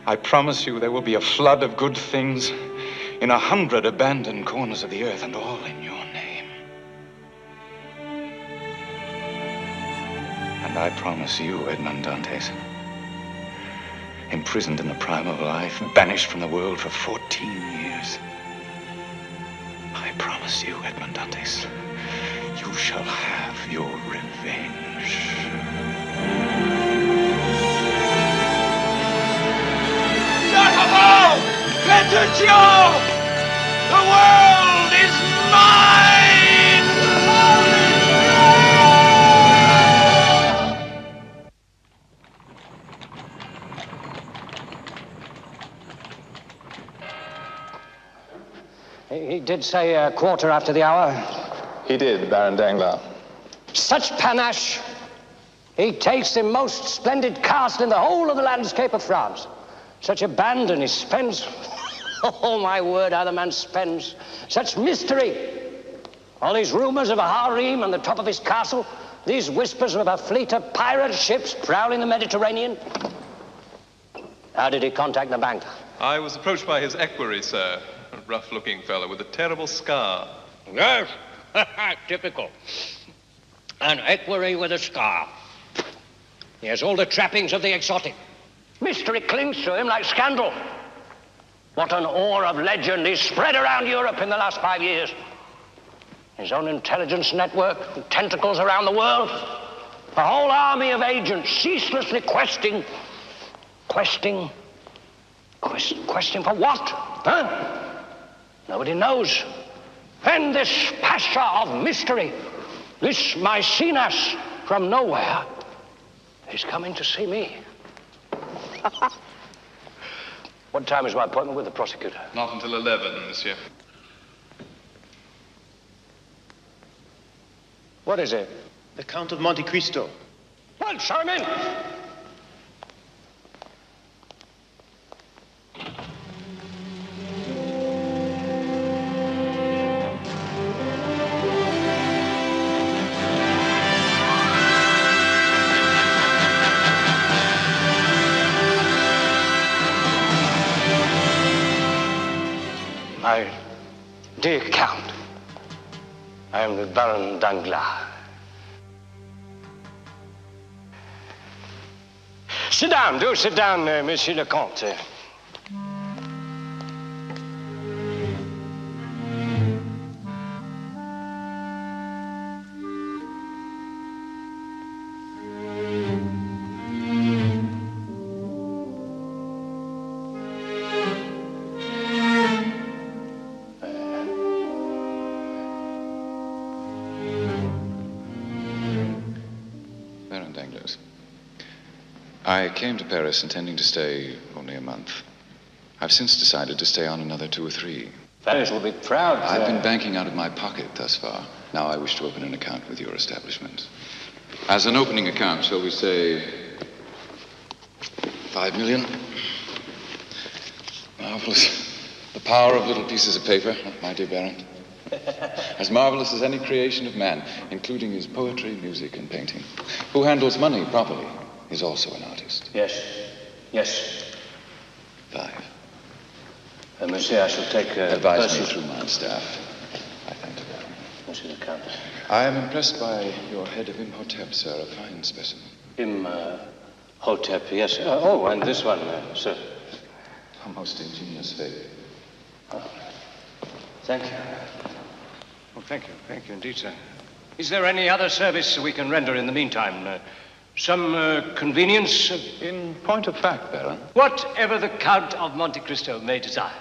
[SPEAKER 4] I promise you there will be a flood of good things in 100 abandoned corners of the earth, and all in your name. And I promise you, Edmond Dantes, imprisoned in the prime of life, banished from the world for 14 years. I promise you, Edmond Dantes, you shall have your revenge.
[SPEAKER 13] Jacopo! Petruccio! The world is mine!
[SPEAKER 19] He did say a quarter after the hour.
[SPEAKER 20] He did, Baron Danglars.
[SPEAKER 19] Such panache! He takes the most splendid castle in the whole of the landscape of France. Such abandon he spends. Oh, my word, how the man spends. Such mystery. All these rumors of a harem on the top of his castle. These whispers of a fleet of pirate ships prowling the Mediterranean. How did he contact the bank?
[SPEAKER 21] I was approached by his equerry, sir. A rough-looking fellow with a terrible scar.
[SPEAKER 19] Yes, typical. An equerry with a scar. He has all the trappings of the exotic. Mystery clings to him like scandal. What an aura of legend is spread around Europe in the last 5 years. His own intelligence network, tentacles around the world. A whole army of agents ceaselessly questing for what? Huh? Nobody knows. And this pasha of mystery, this Maecenas from nowhere, is coming to see me. What time is my appointment with the prosecutor?
[SPEAKER 21] Not until 11, monsieur.
[SPEAKER 19] What is it?
[SPEAKER 22] The Count of Monte Cristo.
[SPEAKER 19] Well, show him in. My dear Count, I am the Baron Danglars. Sit down, do sit down, Monsieur le Comte.
[SPEAKER 4] Baron Danglars, I came to Paris intending to stay only a month. I've since decided to stay on another 2 or 3.
[SPEAKER 19] Paris will be proud.
[SPEAKER 4] I've been banking out of my pocket thus far. Now I wish to open an account with your establishment. As an opening account, shall we say 5 million? Marvelous. The power of little pieces of paper, my dear Baron. As marvelous as any creation of man, including his poetry, music, and painting. Who handles money properly is also an artist.
[SPEAKER 19] Yes, yes.
[SPEAKER 4] 5.
[SPEAKER 19] Monsieur, I shall take
[SPEAKER 4] Advise me through my staff. I thank you, Baron.
[SPEAKER 19] Monsieur the Count.
[SPEAKER 4] I am impressed by your head of Imhotep, sir. A fine specimen.
[SPEAKER 19] Imhotep, yes. Oh, and this one, sir.
[SPEAKER 4] A most ingenious figure.
[SPEAKER 19] Thank you. Oh, thank you indeed, sir. Is there any other service we can render in the meantime? Some convenience?
[SPEAKER 4] In point of fact, Baron.
[SPEAKER 19] Whatever the Count of Monte Cristo may desire.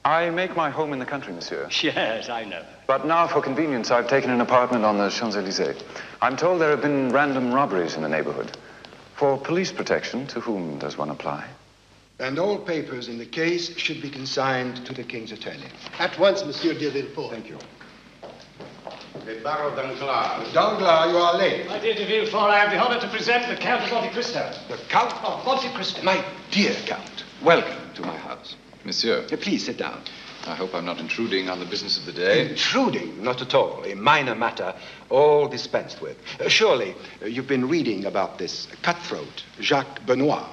[SPEAKER 4] I make my home in the country, monsieur.
[SPEAKER 19] Yes, I know.
[SPEAKER 4] But now, for convenience, I've taken an apartment on the Champs-Élysées. I'm told there have been random robberies in the neighborhood. For police protection, to whom does one apply?
[SPEAKER 9] And all papers in the case should be consigned to the King's attorney.
[SPEAKER 22] At once, Monsieur de Villefort.
[SPEAKER 9] Thank you.
[SPEAKER 10] The Barrow Danglars. Danglars, you are late.
[SPEAKER 19] My dear de Villefort, I have the honor to present the Count of Monte Cristo.
[SPEAKER 10] The Count
[SPEAKER 19] of Monte Cristo.
[SPEAKER 10] My dear Count, welcome to my house.
[SPEAKER 4] Monsieur.
[SPEAKER 10] Please sit down.
[SPEAKER 4] I hope I'm not intruding on the business of the day.
[SPEAKER 10] Intruding? Not at all. A minor matter, all dispensed with. Surely, you've been reading about this cutthroat, Jacques Benoit,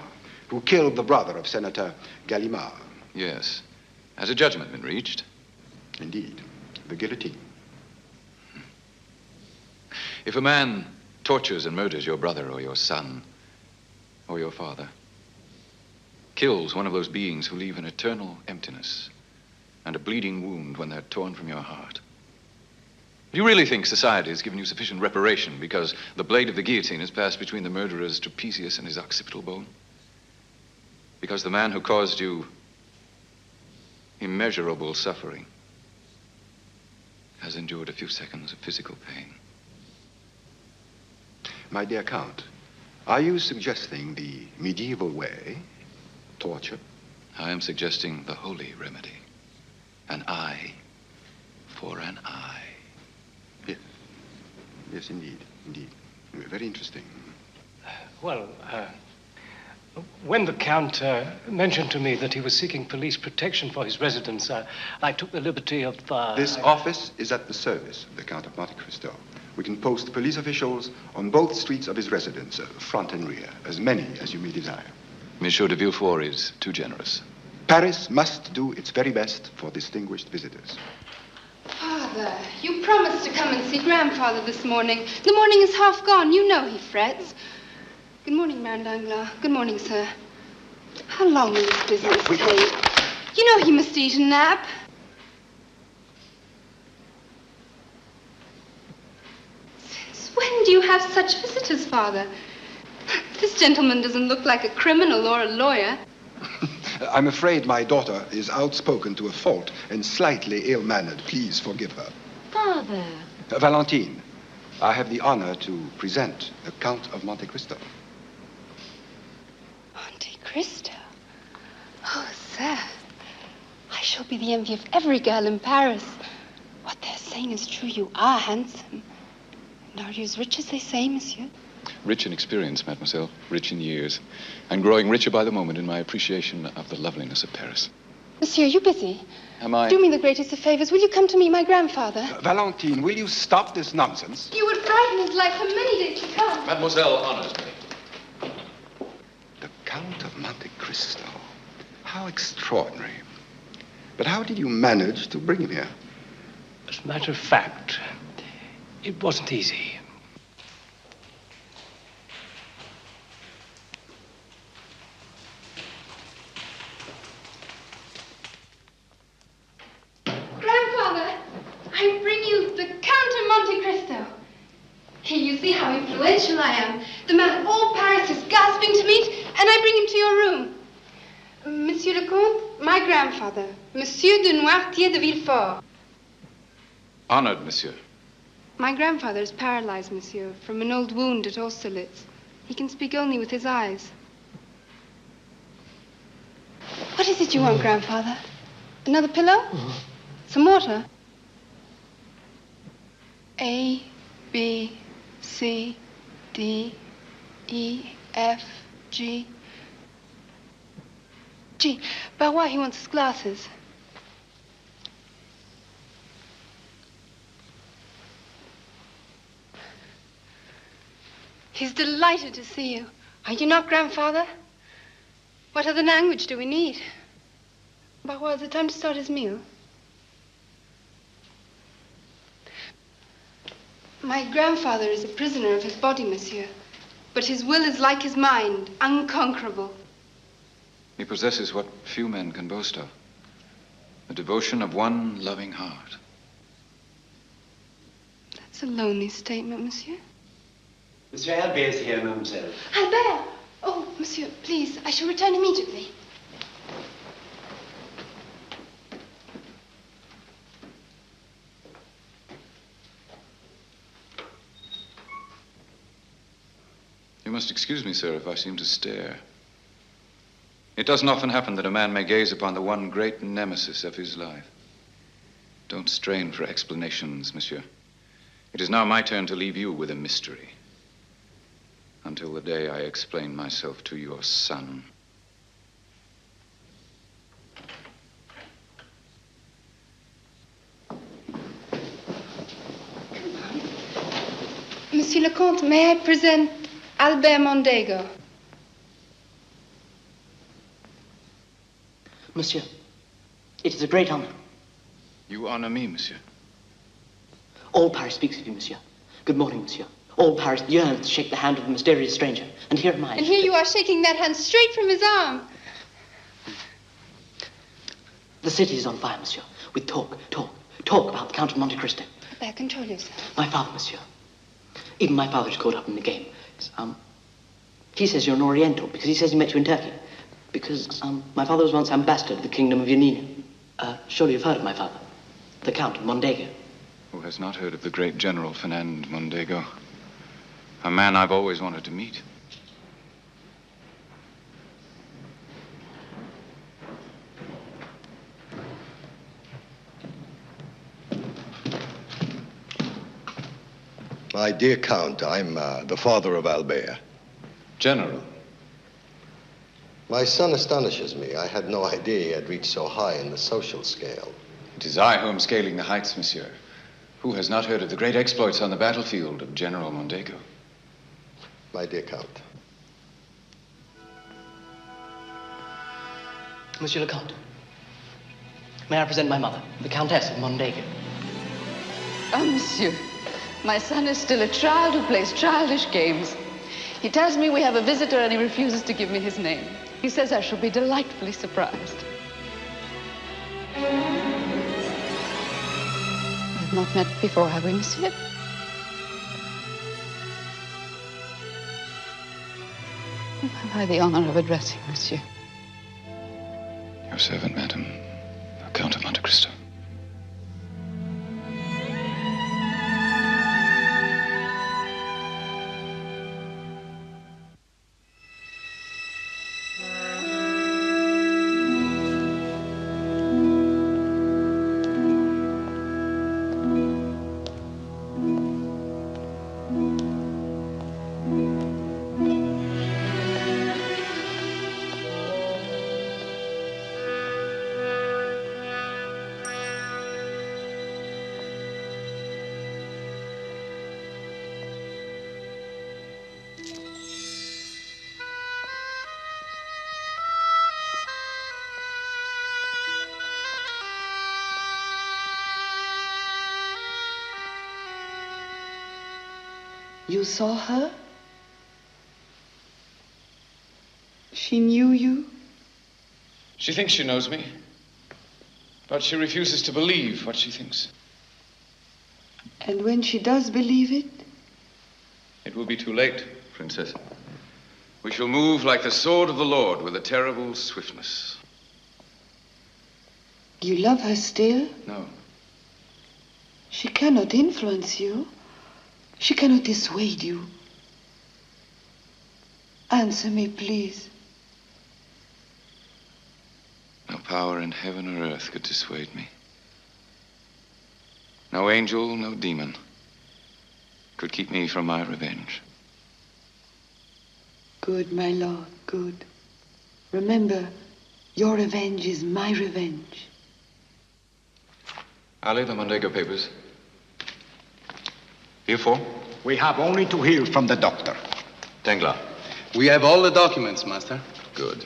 [SPEAKER 10] who killed the brother of Senator Gallimard.
[SPEAKER 4] Yes. Has a judgment been reached?
[SPEAKER 10] Indeed. The guillotine.
[SPEAKER 4] If a man tortures and murders your brother or your son or your father, kills one of those beings who leave an eternal emptiness and a bleeding wound when they're torn from your heart, do you really think society has given you sufficient reparation because the blade of the guillotine has passed between the murderer's trapezius and his occipital bone? Because the man who caused you immeasurable suffering has endured a few seconds of physical pain?
[SPEAKER 10] My dear Count, are you suggesting the medieval way, torture?
[SPEAKER 4] I am suggesting the holy remedy. An eye for an eye.
[SPEAKER 10] Yes. Yes, indeed. Indeed. Very interesting.
[SPEAKER 19] Well, when the Count mentioned to me that he was seeking police protection for his residence, I took the liberty of...
[SPEAKER 10] This office is at the service of the Count of Monte Cristo. We can post police officials on both streets of his residence, front and rear, as many as you may desire.
[SPEAKER 4] Monsieur de Villefort is too generous.
[SPEAKER 10] Paris must do its very best for distinguished visitors.
[SPEAKER 2] Father, you promised to come and see Grandfather this morning. The morning is half gone. You know he frets. Good morning, Baron Danglars. Good morning, sir. How long will this business take? You know he must eat a nap. Since when do you have such visitors, Father? This gentleman doesn't look like a criminal or a lawyer.
[SPEAKER 10] I'm afraid my daughter is outspoken to a fault and slightly ill-mannered. Please forgive her.
[SPEAKER 2] Father.
[SPEAKER 10] Valentine, I have the honor to present the Count of Monte Cristo.
[SPEAKER 2] Monte Cristo? Oh, sir. I shall be the envy of every girl in Paris. What they're saying is true. You are handsome. And are you as rich as they say, monsieur?
[SPEAKER 4] Rich in experience, mademoiselle. Rich in years. And growing richer by the moment in my appreciation of the loveliness of Paris.
[SPEAKER 2] Monsieur, you busy?
[SPEAKER 4] Am I?
[SPEAKER 2] Do me the greatest of favors. Will you come to meet my grandfather?
[SPEAKER 10] Valentine, will you stop this nonsense?
[SPEAKER 2] You would frighten his life for many days to come.
[SPEAKER 4] Mademoiselle honors me.
[SPEAKER 10] The Count of Monte Cristo. How extraordinary. But how did you manage to bring him here?
[SPEAKER 19] As a matter of fact, it wasn't easy.
[SPEAKER 2] Grandfather, I bring you the Count of Monte Cristo. Here you see how influential I am. The man all Paris is gasping to meet, and I bring him to your room. Monsieur le Comte, my grandfather, Monsieur de Noirtier de Villefort.
[SPEAKER 4] Honored, monsieur.
[SPEAKER 2] My grandfather is paralyzed, monsieur, from an old wound at Austerlitz. He can speak only with his eyes. What is it you want, grandfather? Another pillow? Some water? A, B, C, D, E, F, G. G. Barrois, he wants his glasses. He's delighted to see you. Are you not, grandfather? What other language do we need? Barrois, is it time to start his meal? My grandfather is a prisoner of his body, monsieur. But his will is like his mind, unconquerable.
[SPEAKER 4] He possesses what few men can boast of. The devotion of one loving heart.
[SPEAKER 2] That's a lonely statement, monsieur.
[SPEAKER 5] Monsieur Albert is here, mademoiselle.
[SPEAKER 2] Albert! Oh, monsieur, please, I shall return immediately.
[SPEAKER 4] You must excuse me, sir, if I seem to stare. It doesn't often happen that a man may gaze upon the one great nemesis of his life. Don't strain for explanations, monsieur. It is now my turn to leave you with a mystery. Until the day I explain myself to your son.
[SPEAKER 2] Monsieur le Comte, may I present Albert Mondego?
[SPEAKER 3] Monsieur, it is a great honor.
[SPEAKER 4] You honor me, monsieur.
[SPEAKER 3] All Paris speaks of you, monsieur. Good morning, monsieur. All Paris yearns to shake the hand of the mysterious stranger. And here am I.
[SPEAKER 2] And here you are shaking that hand straight from his arm.
[SPEAKER 3] The city is on fire, monsieur. With talk about the Count of Monte Cristo.
[SPEAKER 2] Albert, control yourself.
[SPEAKER 3] My father, monsieur. Even my father is caught up in the game. He says you're an Oriental because he says he met you in Turkey. Because my father was once ambassador to the kingdom of Yanina. Surely you've heard of my father, the Count of Mondego.
[SPEAKER 4] Who has not heard of the great General Fernand Mondego? A man I've always wanted to meet.
[SPEAKER 11] My dear Count, I'm the father of Albert.
[SPEAKER 4] General.
[SPEAKER 11] My son astonishes me. I had no idea he had reached so high in the social scale.
[SPEAKER 4] It is I who am scaling the heights, monsieur. Who has not heard of the great exploits on the battlefield of General Mondego?
[SPEAKER 11] My dear Count.
[SPEAKER 3] Monsieur le Comte, may I present my mother, the Countess of Mondego?
[SPEAKER 23] Oh, monsieur, my son is still a child who plays childish games. He tells me we have a visitor and he refuses to give me his name. He says I shall be delightfully surprised. We have not met before, have we, monsieur? Whom have I the honor of addressing, monsieur?
[SPEAKER 4] Your servant, madam, the Count of Monte Cristo.
[SPEAKER 23] You saw her? She knew you?
[SPEAKER 4] She thinks she knows me, but she refuses to believe what she thinks.
[SPEAKER 23] And when she does believe it?
[SPEAKER 4] It will be too late, Princess. We shall move like the sword of the Lord with a terrible swiftness.
[SPEAKER 23] You love her still?
[SPEAKER 4] No.
[SPEAKER 23] She cannot influence you. She cannot dissuade you. Answer me, please.
[SPEAKER 4] No power in heaven or earth could dissuade me. No angel, no demon could keep me from my revenge.
[SPEAKER 23] Good, my lord, good. Remember, your revenge is my revenge.
[SPEAKER 4] Ali, the Mondego papers. Here for?
[SPEAKER 17] We have only to hear from the doctor.
[SPEAKER 4] Danglars.
[SPEAKER 18] We have all the documents, master.
[SPEAKER 4] Good.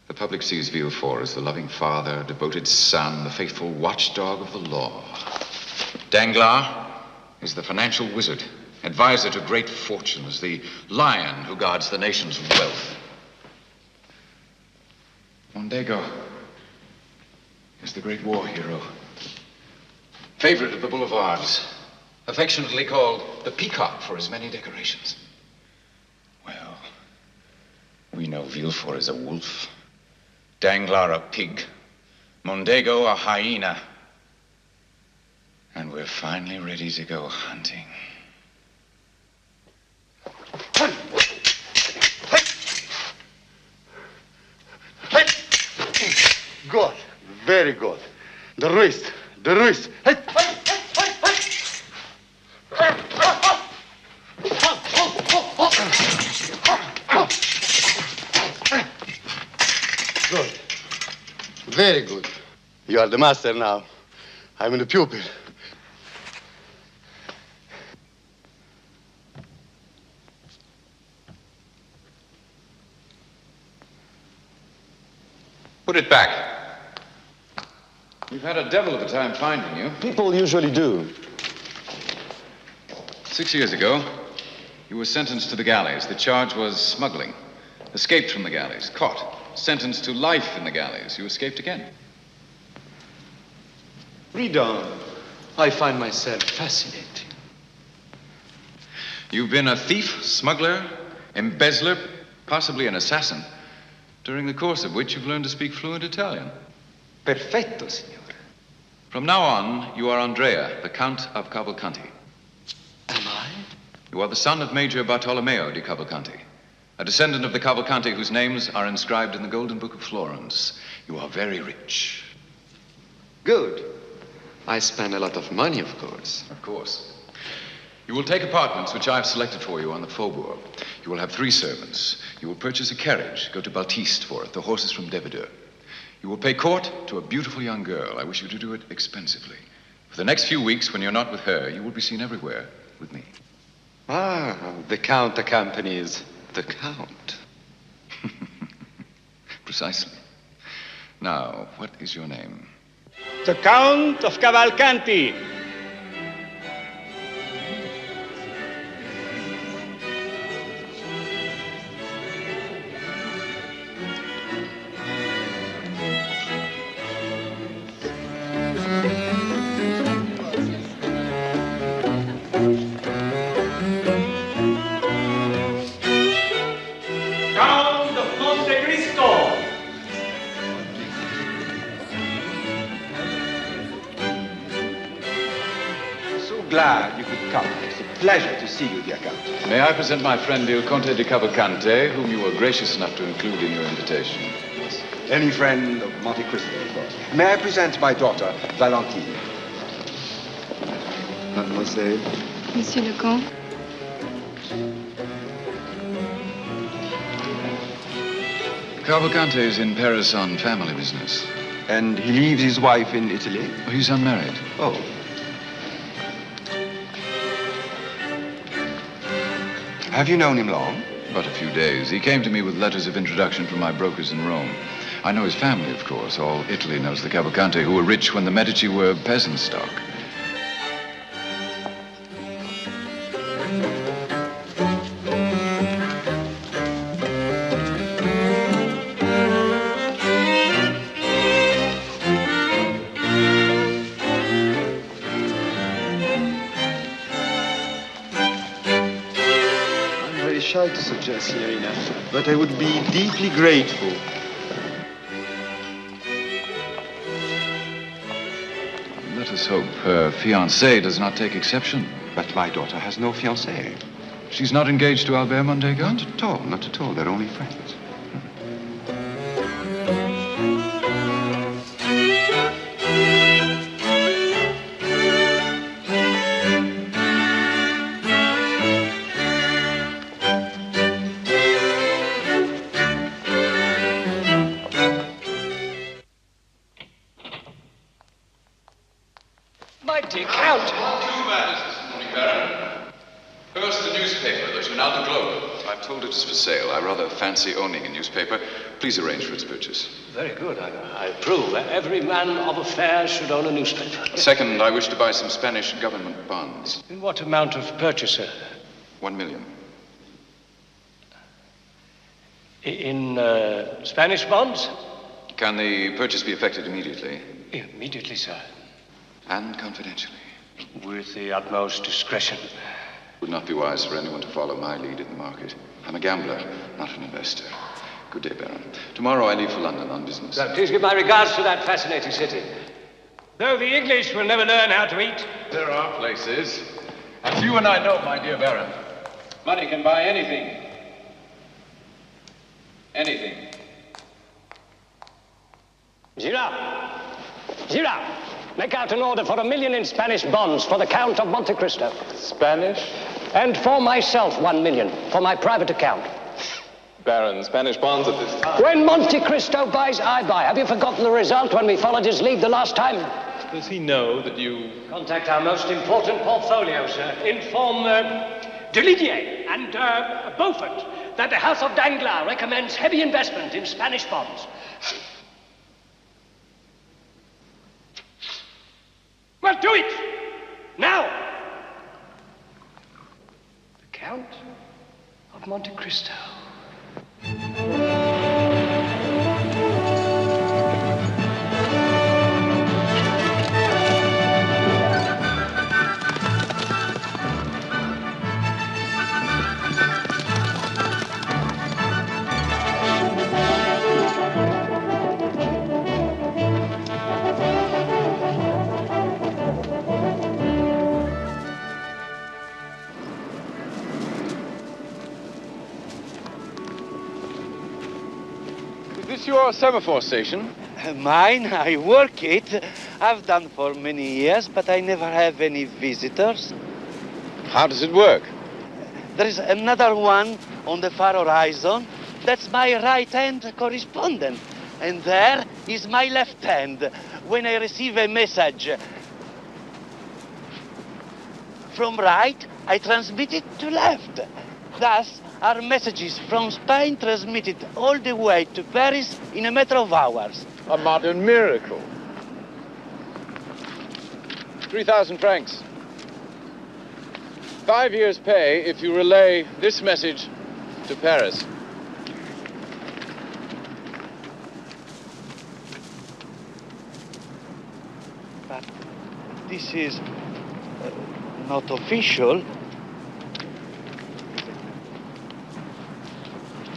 [SPEAKER 4] The public sees Villefort as the loving father, devoted son, the faithful watchdog of the law. Danglars is the financial wizard, advisor to great fortunes, the lion who guards the nation's wealth. Mondego is the great war hero, favorite of the boulevards, affectionately called the Peacock for his many decorations. Well, we know Villefort is a wolf, Danglars a pig, Mondego a hyena, and we're finally ready to go hunting.
[SPEAKER 24] Good, very good. The wrist, the wrist. Hey, hey.
[SPEAKER 7] Very good. You are the master now. I'm the pupil.
[SPEAKER 4] Put it back. We've had a devil of a time finding you.
[SPEAKER 7] People usually do.
[SPEAKER 4] 6 years ago, you were sentenced to the galleys. The charge was smuggling. Escaped from the galleys. Caught. Sentenced to life in the galleys. You escaped again.
[SPEAKER 7] Freedom. I find myself fascinating.
[SPEAKER 4] You've been a thief, smuggler, embezzler, possibly an assassin, during the course of which you've learned to speak fluent Italian.
[SPEAKER 7] Perfetto, signore.
[SPEAKER 4] From now on, you are Andrea, the Count of Cavalcanti.
[SPEAKER 7] Am I?
[SPEAKER 4] You are the son of Major Bartolomeo di Cavalcanti, a descendant of the Cavalcanti whose names are inscribed in the Golden Book of Florence. You are very rich.
[SPEAKER 7] Good. I spend a lot of money, of course.
[SPEAKER 4] Of course. You will take apartments which I have selected for you on the Faubourg. You will have 3 servants. You will purchase a carriage, go to Baltiste for it, the horses from Devedeux. You will pay court to a beautiful young girl. I wish you to do it expensively. For the next few weeks, when you're not with her, you will be seen everywhere with me.
[SPEAKER 7] Ah, the Count accompanies the Count.
[SPEAKER 4] Precisely. Now, what is your name?
[SPEAKER 17] The Count of Cavalcanti.
[SPEAKER 12] Count of Monte Cristo.
[SPEAKER 10] So glad you could come. It's a pleasure to see you, dear Count.
[SPEAKER 4] May I present my friend Il Conte di Cavalcante, whom you were gracious enough to include in your invitation?
[SPEAKER 10] Yes. Any friend of Monte Cristo, of course. May I present my daughter, Valentine?
[SPEAKER 7] Mademoiselle.
[SPEAKER 2] Monsieur le Comte.
[SPEAKER 4] Cavalcante is in Paris on family business.
[SPEAKER 10] And he leaves his wife in Italy?
[SPEAKER 4] Oh, he's unmarried.
[SPEAKER 10] Oh. Have you known him long?
[SPEAKER 4] But a few days. He came to me with letters of introduction from my brokers in Rome. I know his family, of course. All Italy knows the Cavalcanti, who were rich when the Medici were peasant stock.
[SPEAKER 7] Shy to suggest, Signorina, but I would be deeply grateful.
[SPEAKER 4] Let us hope her fiancé does not take exception.
[SPEAKER 10] But my daughter has no fiancé.
[SPEAKER 4] She's not engaged to Albert Mondego?
[SPEAKER 10] Not at all, not at all. They're only friends.
[SPEAKER 19] My dear Count.
[SPEAKER 4] 2 matters this morning, Baron. First, the newspaper, the Journal du Globe. I've told it is for sale. I rather fancy owning a newspaper. Please arrange for its purchase.
[SPEAKER 19] Very good. I approve. Every man of affairs should own a newspaper.
[SPEAKER 4] Second, I wish to buy some Spanish government bonds.
[SPEAKER 19] In what amount of purchase, sir?
[SPEAKER 4] 1 million.
[SPEAKER 19] In Spanish bonds?
[SPEAKER 4] Can the purchase be effected immediately?
[SPEAKER 19] Immediately, sir.
[SPEAKER 4] And confidentially.
[SPEAKER 19] With the utmost discretion.
[SPEAKER 4] It would not be wise for anyone to follow my lead in the market. I'm a gambler, not an investor. Good day, Baron. Tomorrow I leave for London on business.
[SPEAKER 19] Please give my regards to that fascinating city. Though the English will never learn how to eat.
[SPEAKER 4] There are places. As you and I know, my dear Baron.
[SPEAKER 12] Money can buy anything. Anything.
[SPEAKER 19] Girard! Girard! Make out an order for 1 million in Spanish bonds for the Count of Monte Cristo.
[SPEAKER 20] Spanish?
[SPEAKER 19] And for myself, 1 million, for my private account.
[SPEAKER 21] Baron, Spanish bonds at this time.
[SPEAKER 19] When Monte Cristo buys, I buy. Have you forgotten the result when we followed his lead the last time?
[SPEAKER 21] Does he know that you...
[SPEAKER 19] Contact our most important portfolio, sir. Inform Delidier and Beaufort that the House of Danglars recommends heavy investment in Spanish bonds. Well, do it! Now! The Count of Monte Cristo.
[SPEAKER 21] Is this your semaphore station?
[SPEAKER 1] Mine, I work it. I've done for many years, but I never have any visitors.
[SPEAKER 21] How does it work?
[SPEAKER 1] There is another one on the far horizon. That's my right-hand correspondent. And there is my left hand. When I receive a message from right, I transmit it to left. Thus, our messages from Spain transmitted all the way to Paris in a matter of hours.
[SPEAKER 21] A modern miracle. 3,000 francs. 5 years' pay if you relay this message to Paris.
[SPEAKER 1] But this is not official.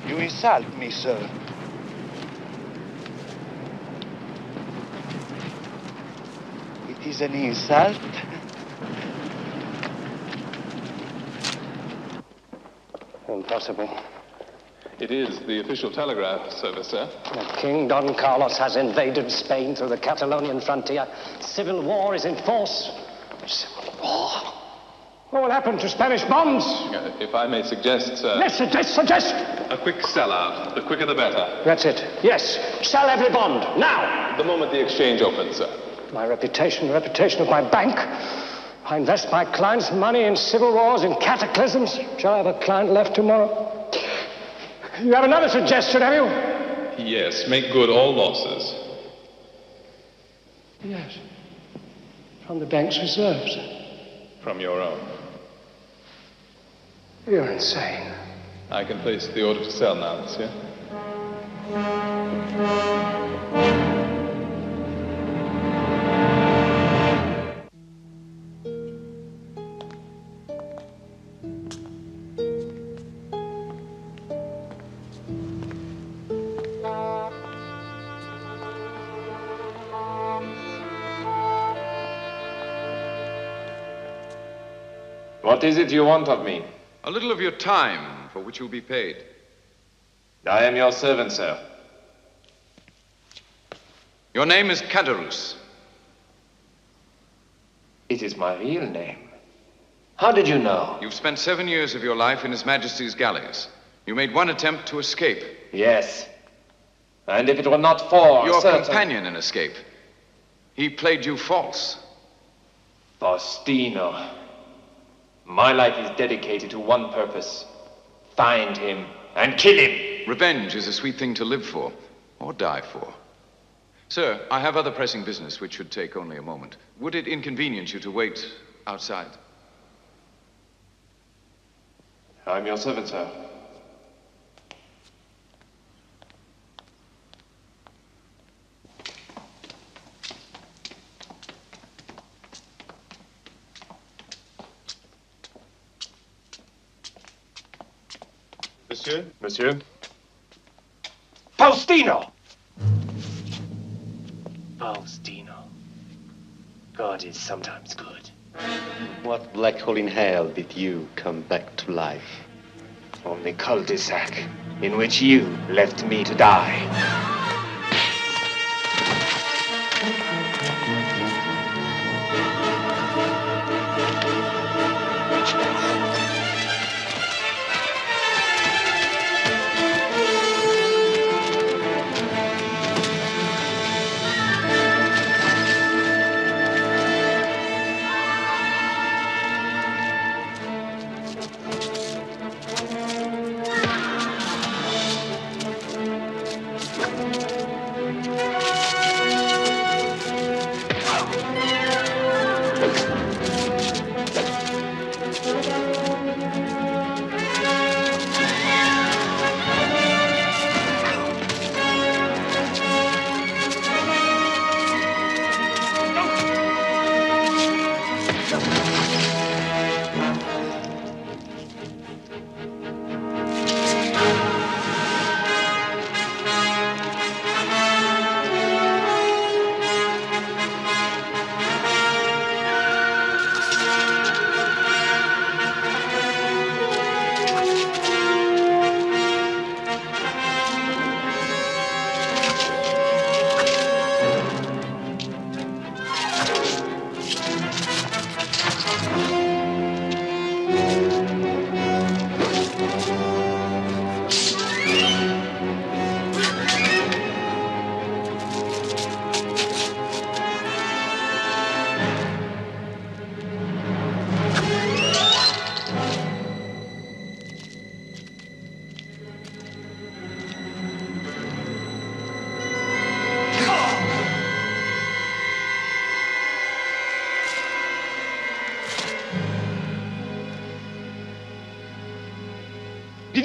[SPEAKER 1] You insult me, sir. It is an insult.
[SPEAKER 19] Impossible.
[SPEAKER 21] It is the official telegraph service, sir.
[SPEAKER 19] The King Don Carlos has invaded Spain through the Catalonian frontier. Civil war is in force. Civil war? What will happen to Spanish bonds?
[SPEAKER 21] If I may suggest, sir...
[SPEAKER 19] Yes, suggest!
[SPEAKER 21] A quick sellout. The quicker the better.
[SPEAKER 19] That's it. Yes. Sell every bond. Now!
[SPEAKER 21] The moment the exchange opens, sir.
[SPEAKER 19] My reputation, the reputation of my bank. I invest my clients' money in civil wars, in cataclysms. Shall I have a client left tomorrow? You have another suggestion, have you?
[SPEAKER 21] Yes, make good all losses.
[SPEAKER 19] Yes. From the bank's reserves.
[SPEAKER 21] From your own.
[SPEAKER 19] You're insane.
[SPEAKER 21] I can place the order to sell now, monsieur.
[SPEAKER 12] What is it you want of me?
[SPEAKER 8] A little of your time, for which you'll be paid.
[SPEAKER 12] I am your servant, sir.
[SPEAKER 8] Your name is Caderousse.
[SPEAKER 12] It is my real name. How did you know?
[SPEAKER 8] You've spent 7 years of your life in His Majesty's galleys. You made one attempt to escape.
[SPEAKER 12] Yes. And if it were not for...
[SPEAKER 8] Your companion in escape. He played you false.
[SPEAKER 12] Faustino. My life is dedicated to one purpose. Find him and kill him.
[SPEAKER 8] Revenge is a sweet thing to live for, or die for. Sir, I have other pressing business which should take only a moment. Would it inconvenience you to wait outside?
[SPEAKER 12] I'm your servant, sir.
[SPEAKER 21] Monsieur?
[SPEAKER 12] Monsieur? Faustino!
[SPEAKER 5] Faustino. God is sometimes good.
[SPEAKER 11] What black hole in hell did you come back to life?
[SPEAKER 5] From the cul-de-sac in which you left me to die.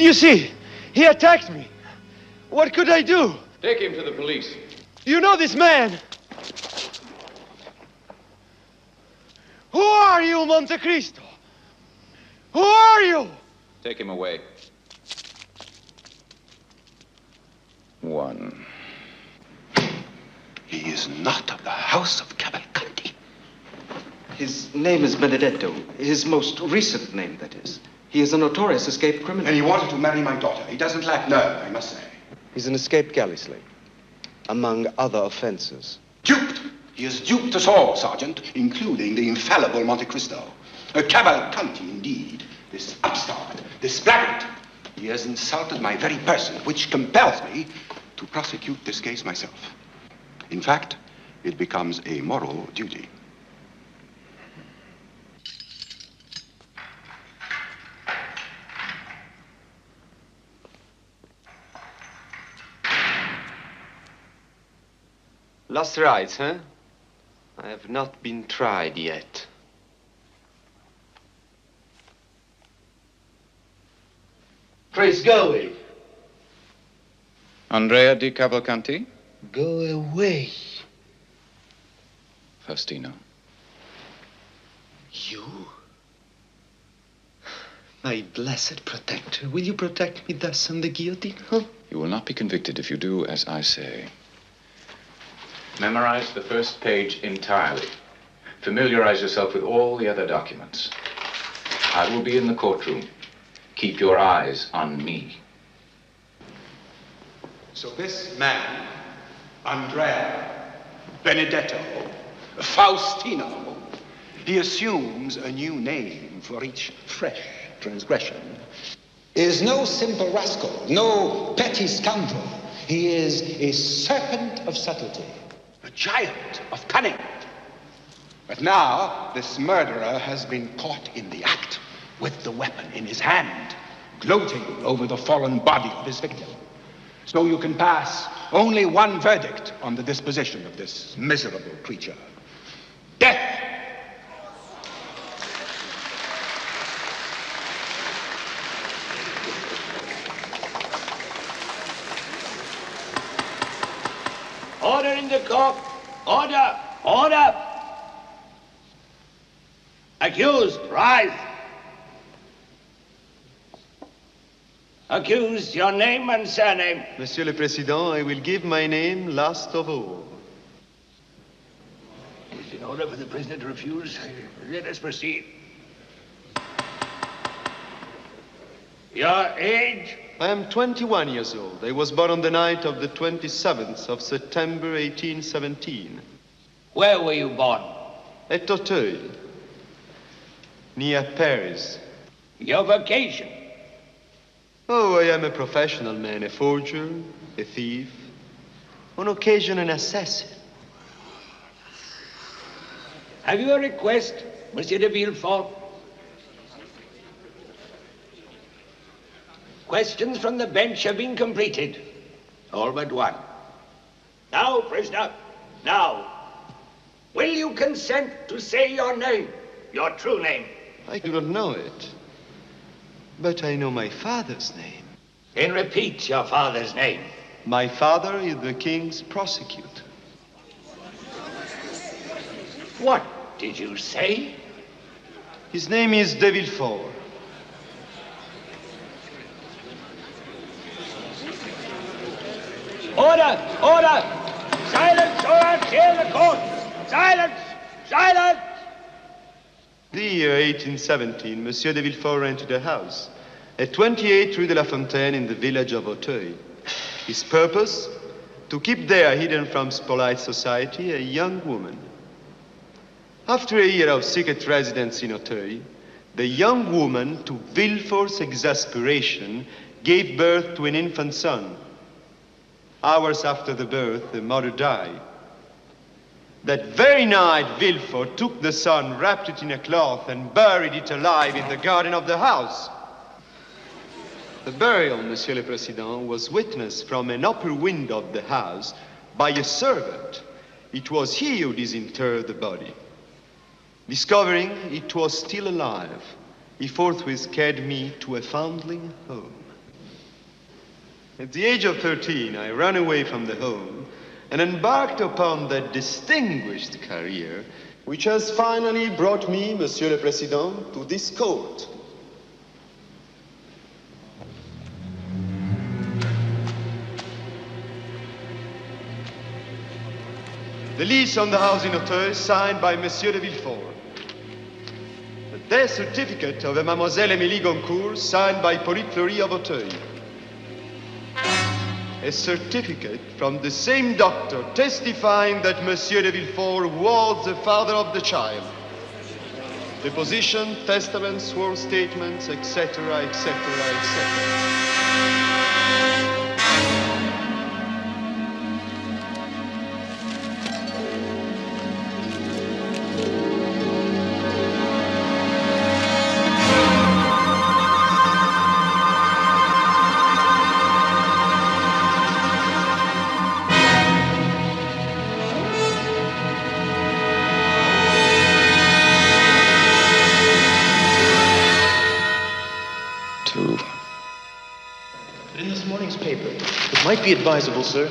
[SPEAKER 22] You see, he attacked me. What could I do?
[SPEAKER 8] Take him to the police.
[SPEAKER 22] You know this man? Who are you, Monte Cristo? Who are you?
[SPEAKER 8] Take him away. One.
[SPEAKER 10] He is not of the house of Cavalcanti.
[SPEAKER 6] His name is Benedetto. His most recent name, that is. He is a notorious escaped criminal.
[SPEAKER 10] And he wanted to marry my daughter. He doesn't lack nerve, I must say.
[SPEAKER 7] He's an escaped galley slave, among other offenses.
[SPEAKER 10] Duped! He has duped us all, Sergeant, including the infallible Monte Cristo. A Cavalcanti, indeed. This upstart, this blackguard. He has insulted my very person, which compels me to prosecute this case myself. In fact, it becomes a moral duty.
[SPEAKER 7] Lost rights, huh? I have not been tried yet.
[SPEAKER 9] Please go away.
[SPEAKER 4] Andrea di Cavalcanti?
[SPEAKER 9] Go away.
[SPEAKER 4] Faustino.
[SPEAKER 9] You? My blessed protector, will you protect me thus on the guillotine, huh?
[SPEAKER 4] You will not be convicted if you do as I say. Memorize the first page entirely. Familiarize yourself with all the other documents. I will be in the courtroom. Keep your eyes on me.
[SPEAKER 10] So this man, Andrea, Benedetto, Faustino, he assumes a new name for each fresh transgression.
[SPEAKER 15] Is no simple rascal, no petty scoundrel. He is a serpent of subtlety.
[SPEAKER 10] A giant of cunning. But now, this murderer has been caught in the act, with the weapon in his hand, gloating over the fallen body of his victim. So you can pass only one verdict on the disposition of this miserable creature. Death!
[SPEAKER 14] Order in the court. Order! Order! Accused, rise. Accused, your name and surname.
[SPEAKER 7] Monsieur le Président, I will give my name last of all.
[SPEAKER 14] It is in order for the prisoner to refuse. Let us proceed. Your age?
[SPEAKER 7] I am 21 years old. I was born on the night of the 27th of September, 1817.
[SPEAKER 14] Where were you born?
[SPEAKER 7] At Auteuil, near Paris.
[SPEAKER 14] Your vocation?
[SPEAKER 7] Oh, I am a professional man, a forger, a thief, on occasion an assassin.
[SPEAKER 14] Have you a request, Monsieur de Villefort? Questions from the bench have been completed. All but one. Now, prisoner, now. Will you consent to say your name, your true name?
[SPEAKER 7] I do not know it, but I know my father's name.
[SPEAKER 14] Then repeat your father's name.
[SPEAKER 7] My father is the king's prosecutor.
[SPEAKER 14] What did you say?
[SPEAKER 7] His name is de Villefort.
[SPEAKER 14] Order! Order! Silence, or I'll tear the court! Silence! Silence!
[SPEAKER 7] The year 1817, Monsieur de Villefort entered a house at 28 Rue de la Fontaine in the village of Auteuil. His purpose? To keep there, hidden from polite society, a young woman. After a year of secret residence in Auteuil, the young woman, to Villefort's exasperation, gave birth to an infant son. Hours after the birth, the mother died. That very night, Villefort took the son, wrapped it in a cloth, and buried it alive in the garden of the house. The burial, Monsieur le Président, was witnessed from an upper window of the house by a servant. It was he who disinterred the body. Discovering it was still alive, he forthwith carried me to a foundling home. At the age of 13, I ran away from the home and embarked upon that distinguished career which has finally brought me, Monsieur le Président, to this court. The lease on the house in Auteuil signed by Monsieur de Villefort. The death certificate of Mademoiselle Émilie Goncourt signed by Polyte Fleury of Auteuil. A certificate from the same doctor testifying that Monsieur de Villefort was the father of the child. Deposition, testament, sworn statements, etc., etc., etc.
[SPEAKER 3] Might be advisable, sir.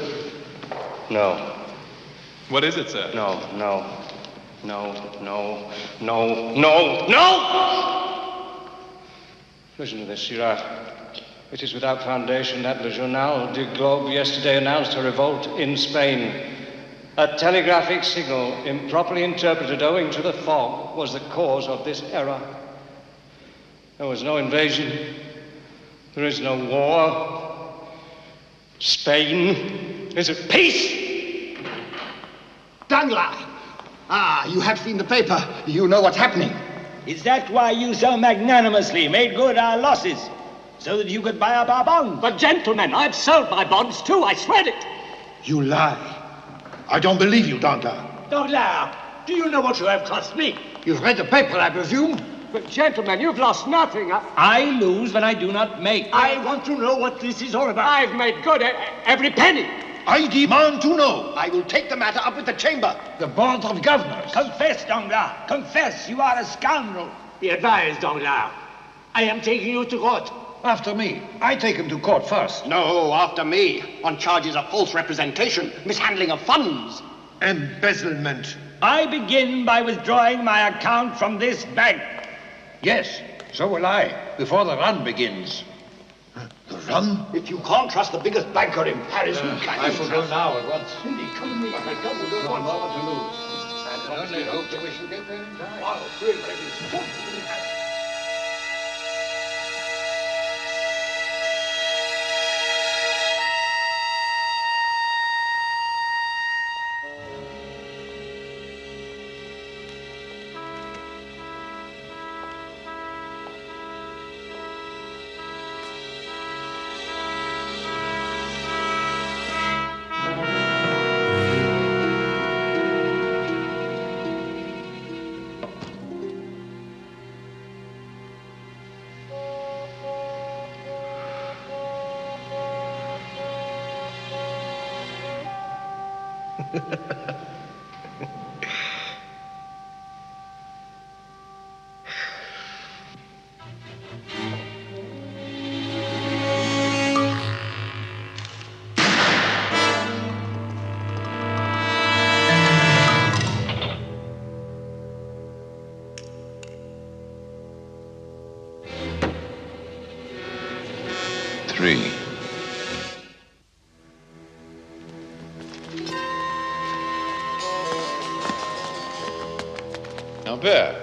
[SPEAKER 12] No.
[SPEAKER 21] What is it, sir?
[SPEAKER 12] No.
[SPEAKER 19] Listen to this, Girard. It is without foundation that Le Journal du Globe yesterday announced a revolt in Spain. A telegraphic signal, improperly interpreted owing to the fog, was the cause of this error. There was no invasion. There is no war. Spain is at peace.
[SPEAKER 15] Danglars! Ah, you have seen the paper. You know what's happening.
[SPEAKER 17] Is that why you so magnanimously made good our losses? So that you could buy up our bonds?
[SPEAKER 15] But gentlemen, I've sold my bonds too. I swear it. You lie. I don't believe you, Danglars.
[SPEAKER 17] Danglars, do you know what you have cost me?
[SPEAKER 15] You've read the paper, I presume?
[SPEAKER 19] But gentlemen, you've lost nothing.
[SPEAKER 17] I lose when I do not make.
[SPEAKER 15] I want to know what this is all about.
[SPEAKER 19] I've made good every penny.
[SPEAKER 15] I demand to know. I will take the matter up with the Chamber, the Board of Governors.
[SPEAKER 17] Confess, Danglars. Confess, you are a scoundrel.
[SPEAKER 19] Be advised, Danglars. I am taking you to court.
[SPEAKER 15] After me. I take him to court first.
[SPEAKER 3] No, after me. On charges of false representation, mishandling of funds.
[SPEAKER 15] Embezzlement.
[SPEAKER 17] I begin by withdrawing my account from this bank.
[SPEAKER 15] Yes, so will I, before the run begins. The run?
[SPEAKER 3] If you can't trust the biggest banker in Paris, who can
[SPEAKER 15] I
[SPEAKER 3] you
[SPEAKER 15] shall
[SPEAKER 3] trust?
[SPEAKER 15] go now at once.
[SPEAKER 3] Indeed, come with me.
[SPEAKER 15] Not a moment to lose. And only hope that we shall get there in time.
[SPEAKER 3] Wow, really,
[SPEAKER 8] Albert.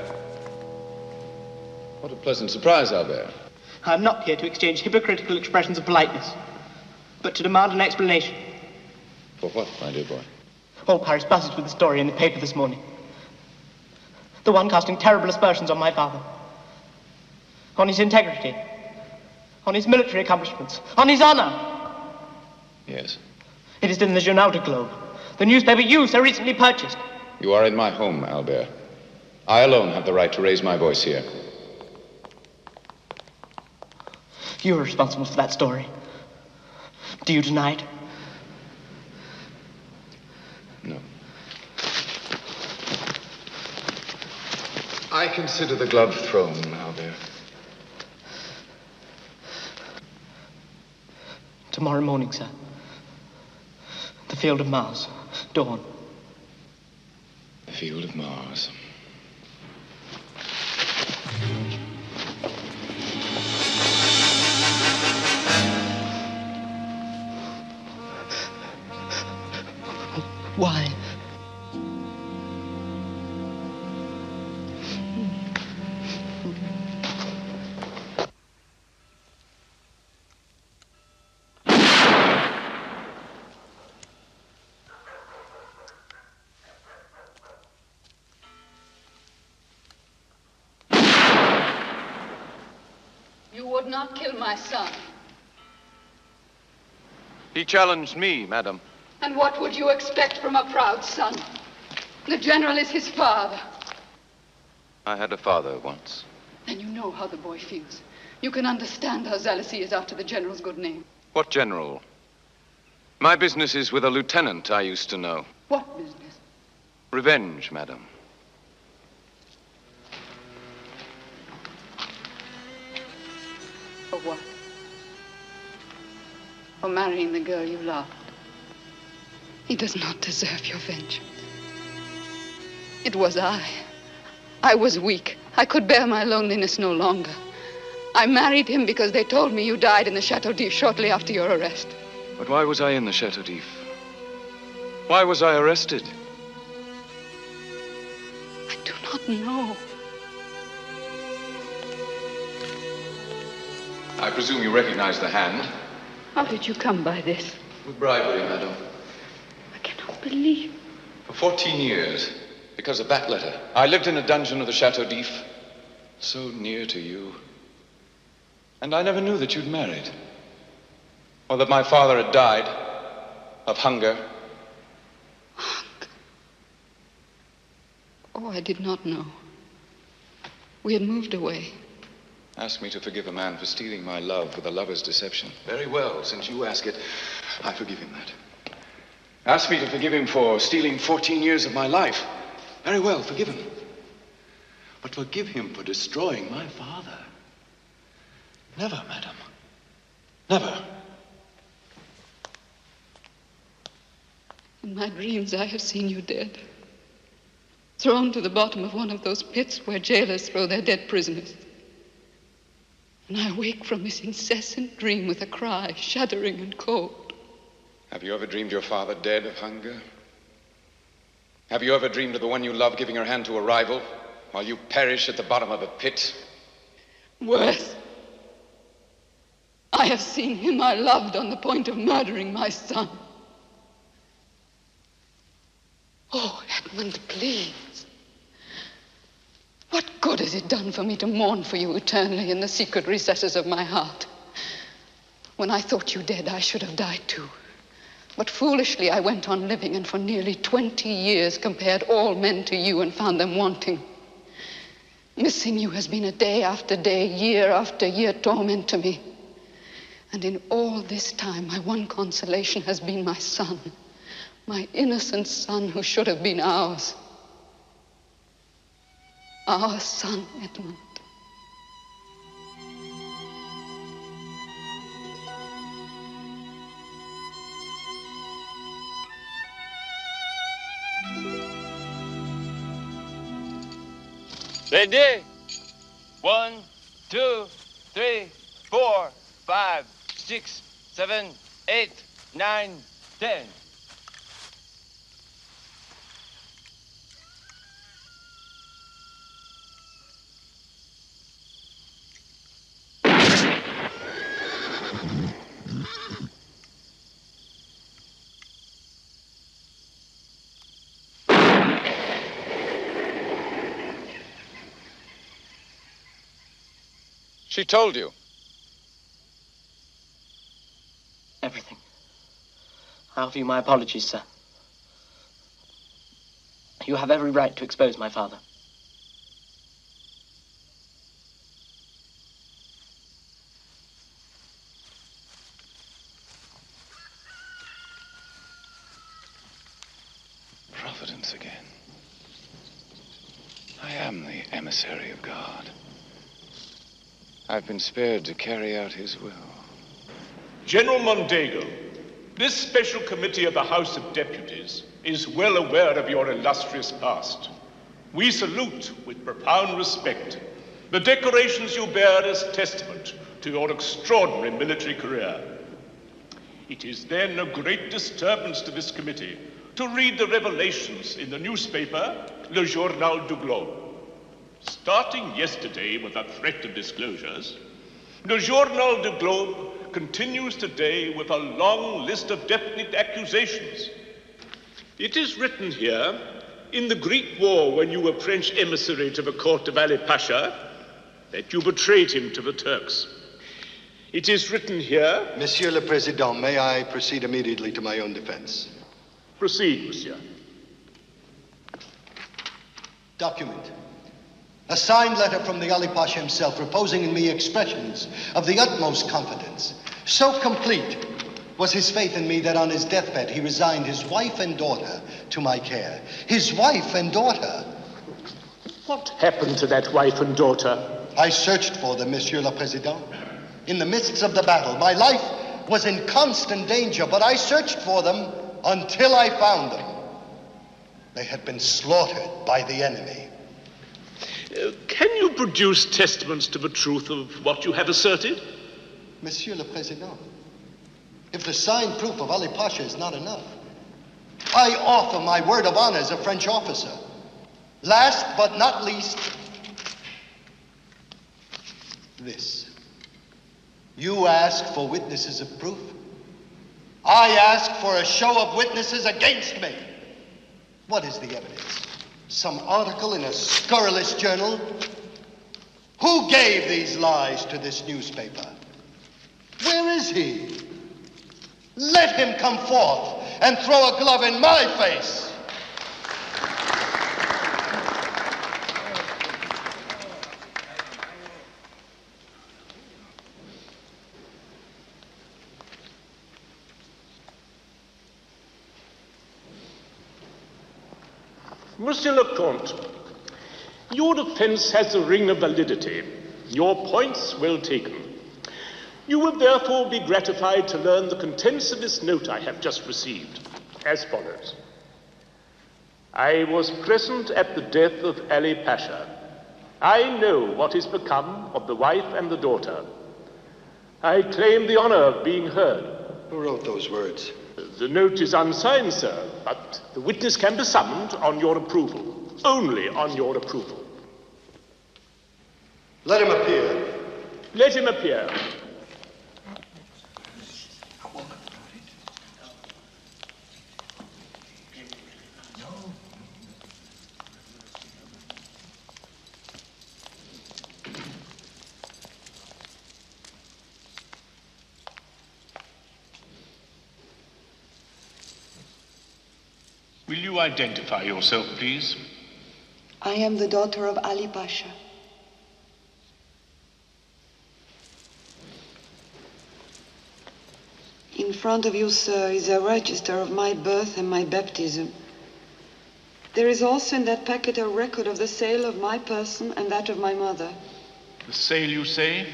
[SPEAKER 8] What a pleasant surprise, Albert.
[SPEAKER 13] I'm not here to exchange hypocritical expressions of politeness, but to demand an explanation.
[SPEAKER 8] For what, my dear boy?
[SPEAKER 13] All Paris buzzes with the story in the paper this morning. The one casting terrible aspersions on my father. On his integrity. On his military accomplishments. On his honor.
[SPEAKER 8] Yes.
[SPEAKER 13] It is in the Journal du Globe, the newspaper you so recently purchased.
[SPEAKER 8] You are in my home, Albert. I alone have the right to raise my voice here.
[SPEAKER 13] You were responsible for that story. Do you deny it?
[SPEAKER 8] No. I consider the glove thrown, Albert.
[SPEAKER 13] Tomorrow morning, sir. The Field of Mars. Dawn.
[SPEAKER 4] The Field of Mars.
[SPEAKER 13] Why?
[SPEAKER 16] You would not kill my son.
[SPEAKER 21] He challenged me, madam.
[SPEAKER 16] And what would you expect from a proud son? The general is his father.
[SPEAKER 21] I had a father once.
[SPEAKER 16] Then you know how the boy feels. You can understand how zealous he is after the general's good name.
[SPEAKER 21] What general? My business is with a lieutenant I used to know.
[SPEAKER 16] What business?
[SPEAKER 21] Revenge, madam.
[SPEAKER 16] For what? For marrying the girl you love. He does not deserve your vengeance. It was I. I was weak. I could bear my loneliness no longer. I married him because they told me you died in the Chateau d'If shortly after your arrest.
[SPEAKER 21] But why was I in the Chateau d'If? Why was I arrested?
[SPEAKER 16] I do not know.
[SPEAKER 8] I presume you recognize the hand?
[SPEAKER 16] How did you come by this?
[SPEAKER 8] With bribery, madam.
[SPEAKER 16] I cannot believe.
[SPEAKER 8] For 14 years, because of that letter, I lived in a dungeon of the Chateau d'If, so near to you. And I never knew that you'd married. Or that my father had died of hunger.
[SPEAKER 16] Oh, I did not know. We had moved away.
[SPEAKER 8] Ask me to forgive a man for stealing my love with a lover's deception. Very well, since you ask it, I forgive him that. Ask me to forgive him for stealing 14 years of my life. Very well, forgive him. But forgive him for destroying my father. Never, madam. Never.
[SPEAKER 16] In my dreams, I have seen you dead. Thrown to the bottom of one of those pits where jailers throw their dead prisoners. And I wake from this incessant dream with a cry, shuddering and cold.
[SPEAKER 8] Have you ever dreamed your father dead of hunger? Have you ever dreamed of the one you love giving her hand to a rival while you perish at the bottom of a pit?
[SPEAKER 16] Worse. I have seen him I loved on the point of murdering my son. Oh, Edmund, please. What good has it done for me to mourn for you eternally in the secret recesses of my heart? When I thought you dead, I should have died too. But foolishly I went on living, and for nearly 20 years compared all men to you and found them wanting. Missing you has been a day after day, year after year torment to me. And in all this time, my one consolation has been my son. My innocent son who should have been ours. Our son, Edmund.
[SPEAKER 18] Ready? 1, 2, 3, 4, 5, 6, 7, 8, 9, 10.
[SPEAKER 8] She told you.
[SPEAKER 13] Everything. I offer you my apologies, sir. You have every right to expose my father.
[SPEAKER 8] Providence again. I am the emissary of God. I've been spared to carry out his will.
[SPEAKER 2] General Mondego, this special committee of the House of Deputies is well aware of your illustrious past. We salute with profound respect the decorations you bear as testament to your extraordinary military career. It is then a great disturbance to this committee to read the revelations in the newspaper, Le Journal du Globe. Starting yesterday with a threat of disclosures, Le Journal du Globe continues today with a long list of definite accusations. It is written here, in the Greek War, when you were French emissary to the court of Ali Pasha, that you betrayed him to the Turks. It is written here...
[SPEAKER 11] Monsieur le Président, may I proceed immediately to my own defense?
[SPEAKER 2] Proceed, monsieur.
[SPEAKER 9] Document. A signed letter from the Ali Pasha himself, reposing in me expressions of the utmost confidence. So complete was his faith in me that on his deathbed he resigned his wife and daughter to my care. His wife and daughter.
[SPEAKER 2] What happened to that wife and daughter?
[SPEAKER 9] I searched for them, Monsieur le Président. In the midst of the battle, my life was in constant danger, but I searched for them until I found them. They had been slaughtered by the enemy.
[SPEAKER 2] Can you produce testaments to the truth of what you have asserted?
[SPEAKER 9] Monsieur le Président, if the signed proof of Ali Pasha is not enough, I offer my word of honor as a French officer. Last but not least, this. You ask for witnesses of proof. I ask for a show of witnesses against me. What is the evidence? Some article in a scurrilous journal? Who gave these lies to this newspaper? Where is he? Let him come forth and throw a glove in my face.
[SPEAKER 2] Monsieur le Comte, your defense has a ring of validity. Your points well taken. You will therefore be gratified to learn the contents of this note I have just received, as follows. I was present at the death of Ali Pasha. I know what is become of the wife and the daughter. I claim the honor of being heard.
[SPEAKER 11] Who wrote those words?
[SPEAKER 2] The note is unsigned, sir, but the witness can be summoned on your approval. Only on your approval.
[SPEAKER 11] Let him appear.
[SPEAKER 2] Let him appear. Will you identify yourself, please?
[SPEAKER 20] I am the daughter of Ali Pasha. In front of you, sir, is a register of my birth and my baptism. There is also in that packet a record of the sale of my person and that of my mother.
[SPEAKER 2] The sale, you say?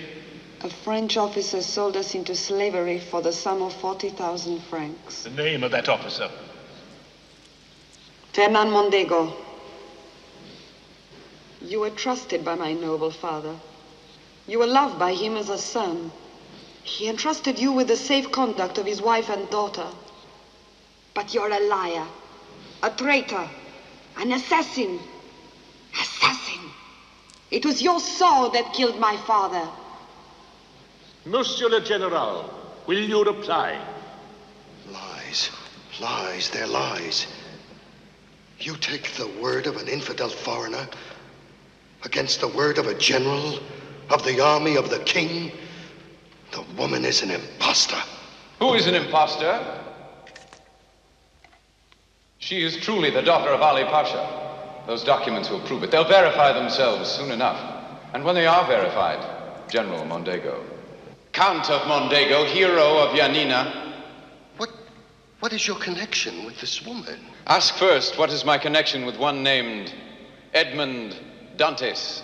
[SPEAKER 20] A French officer sold us into slavery for the sum of 40,000 francs.
[SPEAKER 2] The name of that officer?
[SPEAKER 20] Fernand Mondego. You were trusted by my noble father. You were loved by him as a son. He entrusted you with the safe conduct of his wife and daughter. But you're a liar, a traitor, an assassin. Assassin! It was your sword that killed my father.
[SPEAKER 2] Monsieur le General, will you reply?
[SPEAKER 11] Lies. Lies. They're lies. You take the word of an infidel foreigner against the word of a general of the army of the king? The woman is an impostor.
[SPEAKER 4] Who is an impostor? She is truly the daughter of Ali Pasha. Those documents will prove it. They'll verify themselves soon enough. And when they are verified, General Mondego, Count of Mondego, hero of Yanina.
[SPEAKER 11] What is your connection with this woman?
[SPEAKER 4] Ask first, what is my connection with one named Edmond Dantes?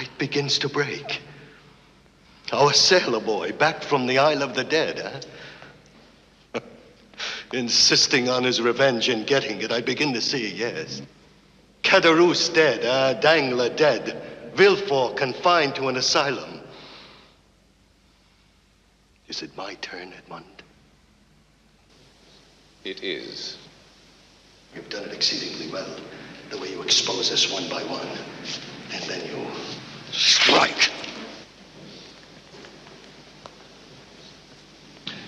[SPEAKER 11] light begins to break. Our sailor boy, back from the Isle of the Dead, huh? Insisting on his revenge and getting it, I begin to see, yes. Caderousse dead, Dangler dead, Villefort confined to an asylum. Is it my turn, Edmond?
[SPEAKER 4] It is.
[SPEAKER 11] You've done it exceedingly well, the way you expose us one by one. And then you strike.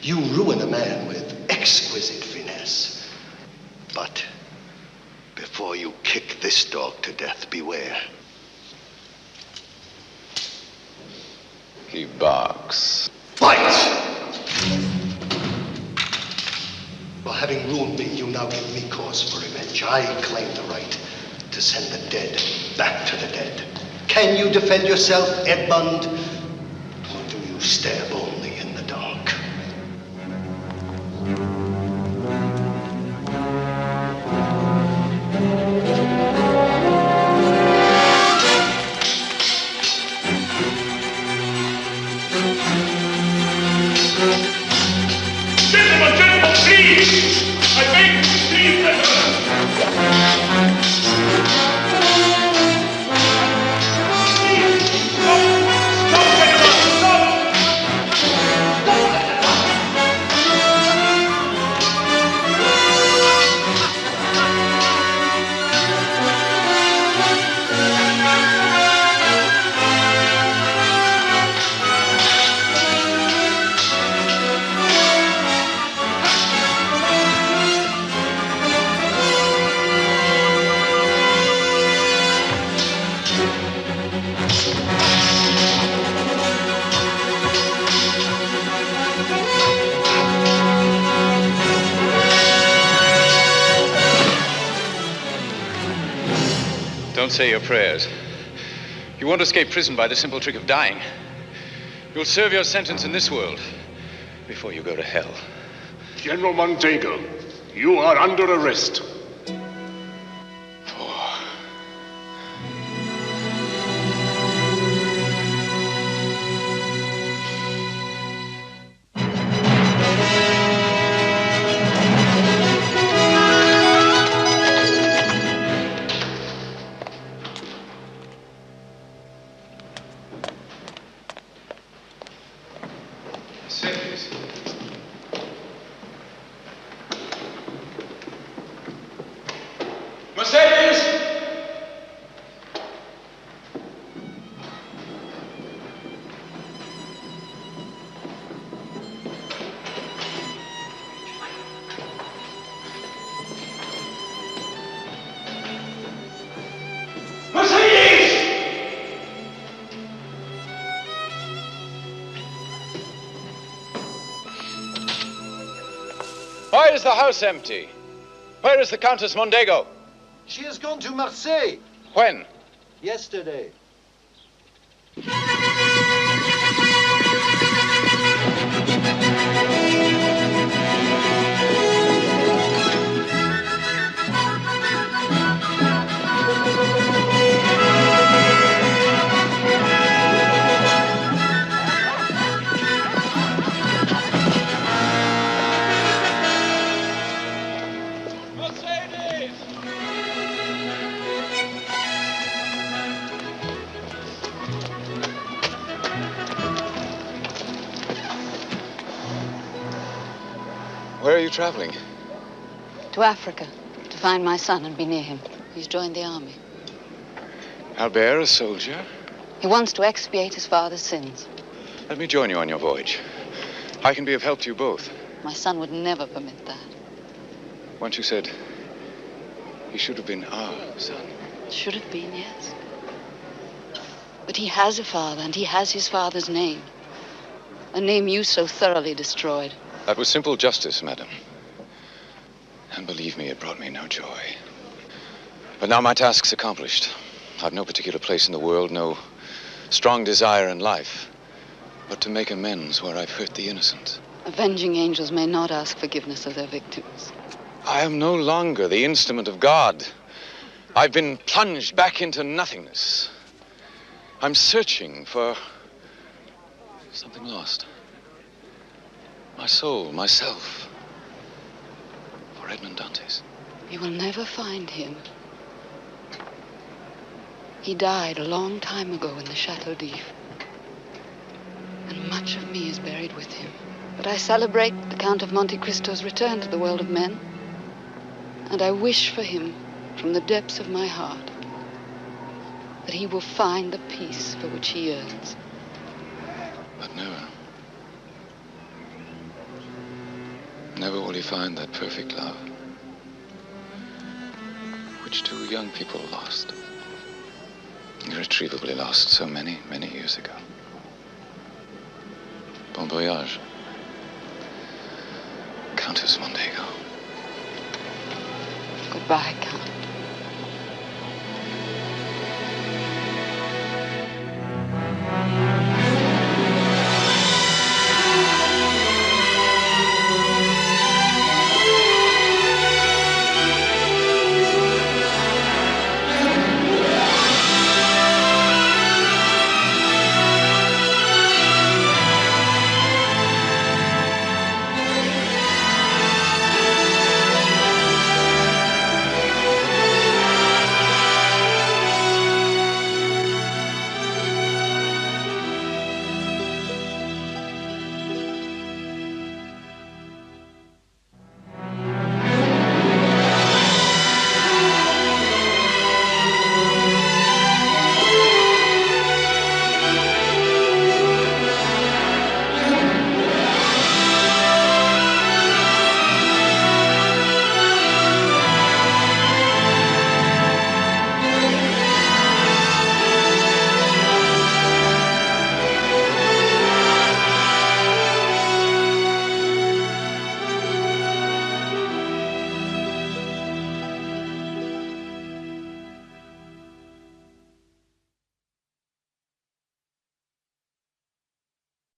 [SPEAKER 11] You ruin a man with exquisite finesse. But before you kick this dog to death, beware.
[SPEAKER 4] He barks.
[SPEAKER 11] Fight! For having ruined me, you now give me cause for revenge. I claim the right to send the dead back to the dead. Can you defend yourself, Edmond? Or do you stab only in the dark?
[SPEAKER 2] Gentlemen, please! I beg you, please, let her!
[SPEAKER 4] Don't say your prayers. You won't escape prison by the simple trick of dying. You'll serve your sentence in this world before you go to hell.
[SPEAKER 2] General Montego, you are under arrest.
[SPEAKER 4] Why is the house empty? Where is the Countess Mondego?
[SPEAKER 9] She has gone to Marseille.
[SPEAKER 4] When?
[SPEAKER 9] Yesterday.
[SPEAKER 4] Where are you traveling?
[SPEAKER 16] To Africa, to find my son and be near him. He's joined the army.
[SPEAKER 4] Albert, a soldier?
[SPEAKER 16] He wants to expiate his father's sins.
[SPEAKER 4] Let me join you on your voyage. I can be of help to you both.
[SPEAKER 16] My son would never permit that.
[SPEAKER 4] Once you said he should have been our son.
[SPEAKER 16] Should have been, yes. But he has a father, and he has his father's name. A name you so thoroughly destroyed.
[SPEAKER 4] That was simple justice, madam. And believe me, it brought me no joy. But now my task's accomplished. I've no particular place in the world, no strong desire in life, but to make amends where I've hurt the innocent.
[SPEAKER 16] Avenging angels may not ask forgiveness of their victims.
[SPEAKER 4] I am no longer the instrument of God. I've been plunged back into nothingness. I'm searching for something lost. My soul, myself. For Edmond Dantes.
[SPEAKER 16] You will never find him. He died a long time ago in the Chateau d'If. And much of me is buried with him. But I celebrate the Count of Monte Cristo's return to the world of men. And I wish for him, from the depths of my heart, that he will find the peace for which he yearns.
[SPEAKER 4] But never will he find that perfect love, which two young people lost. Irretrievably lost so many, many years ago. Bon voyage, Countess Mondego.
[SPEAKER 16] Goodbye, Count.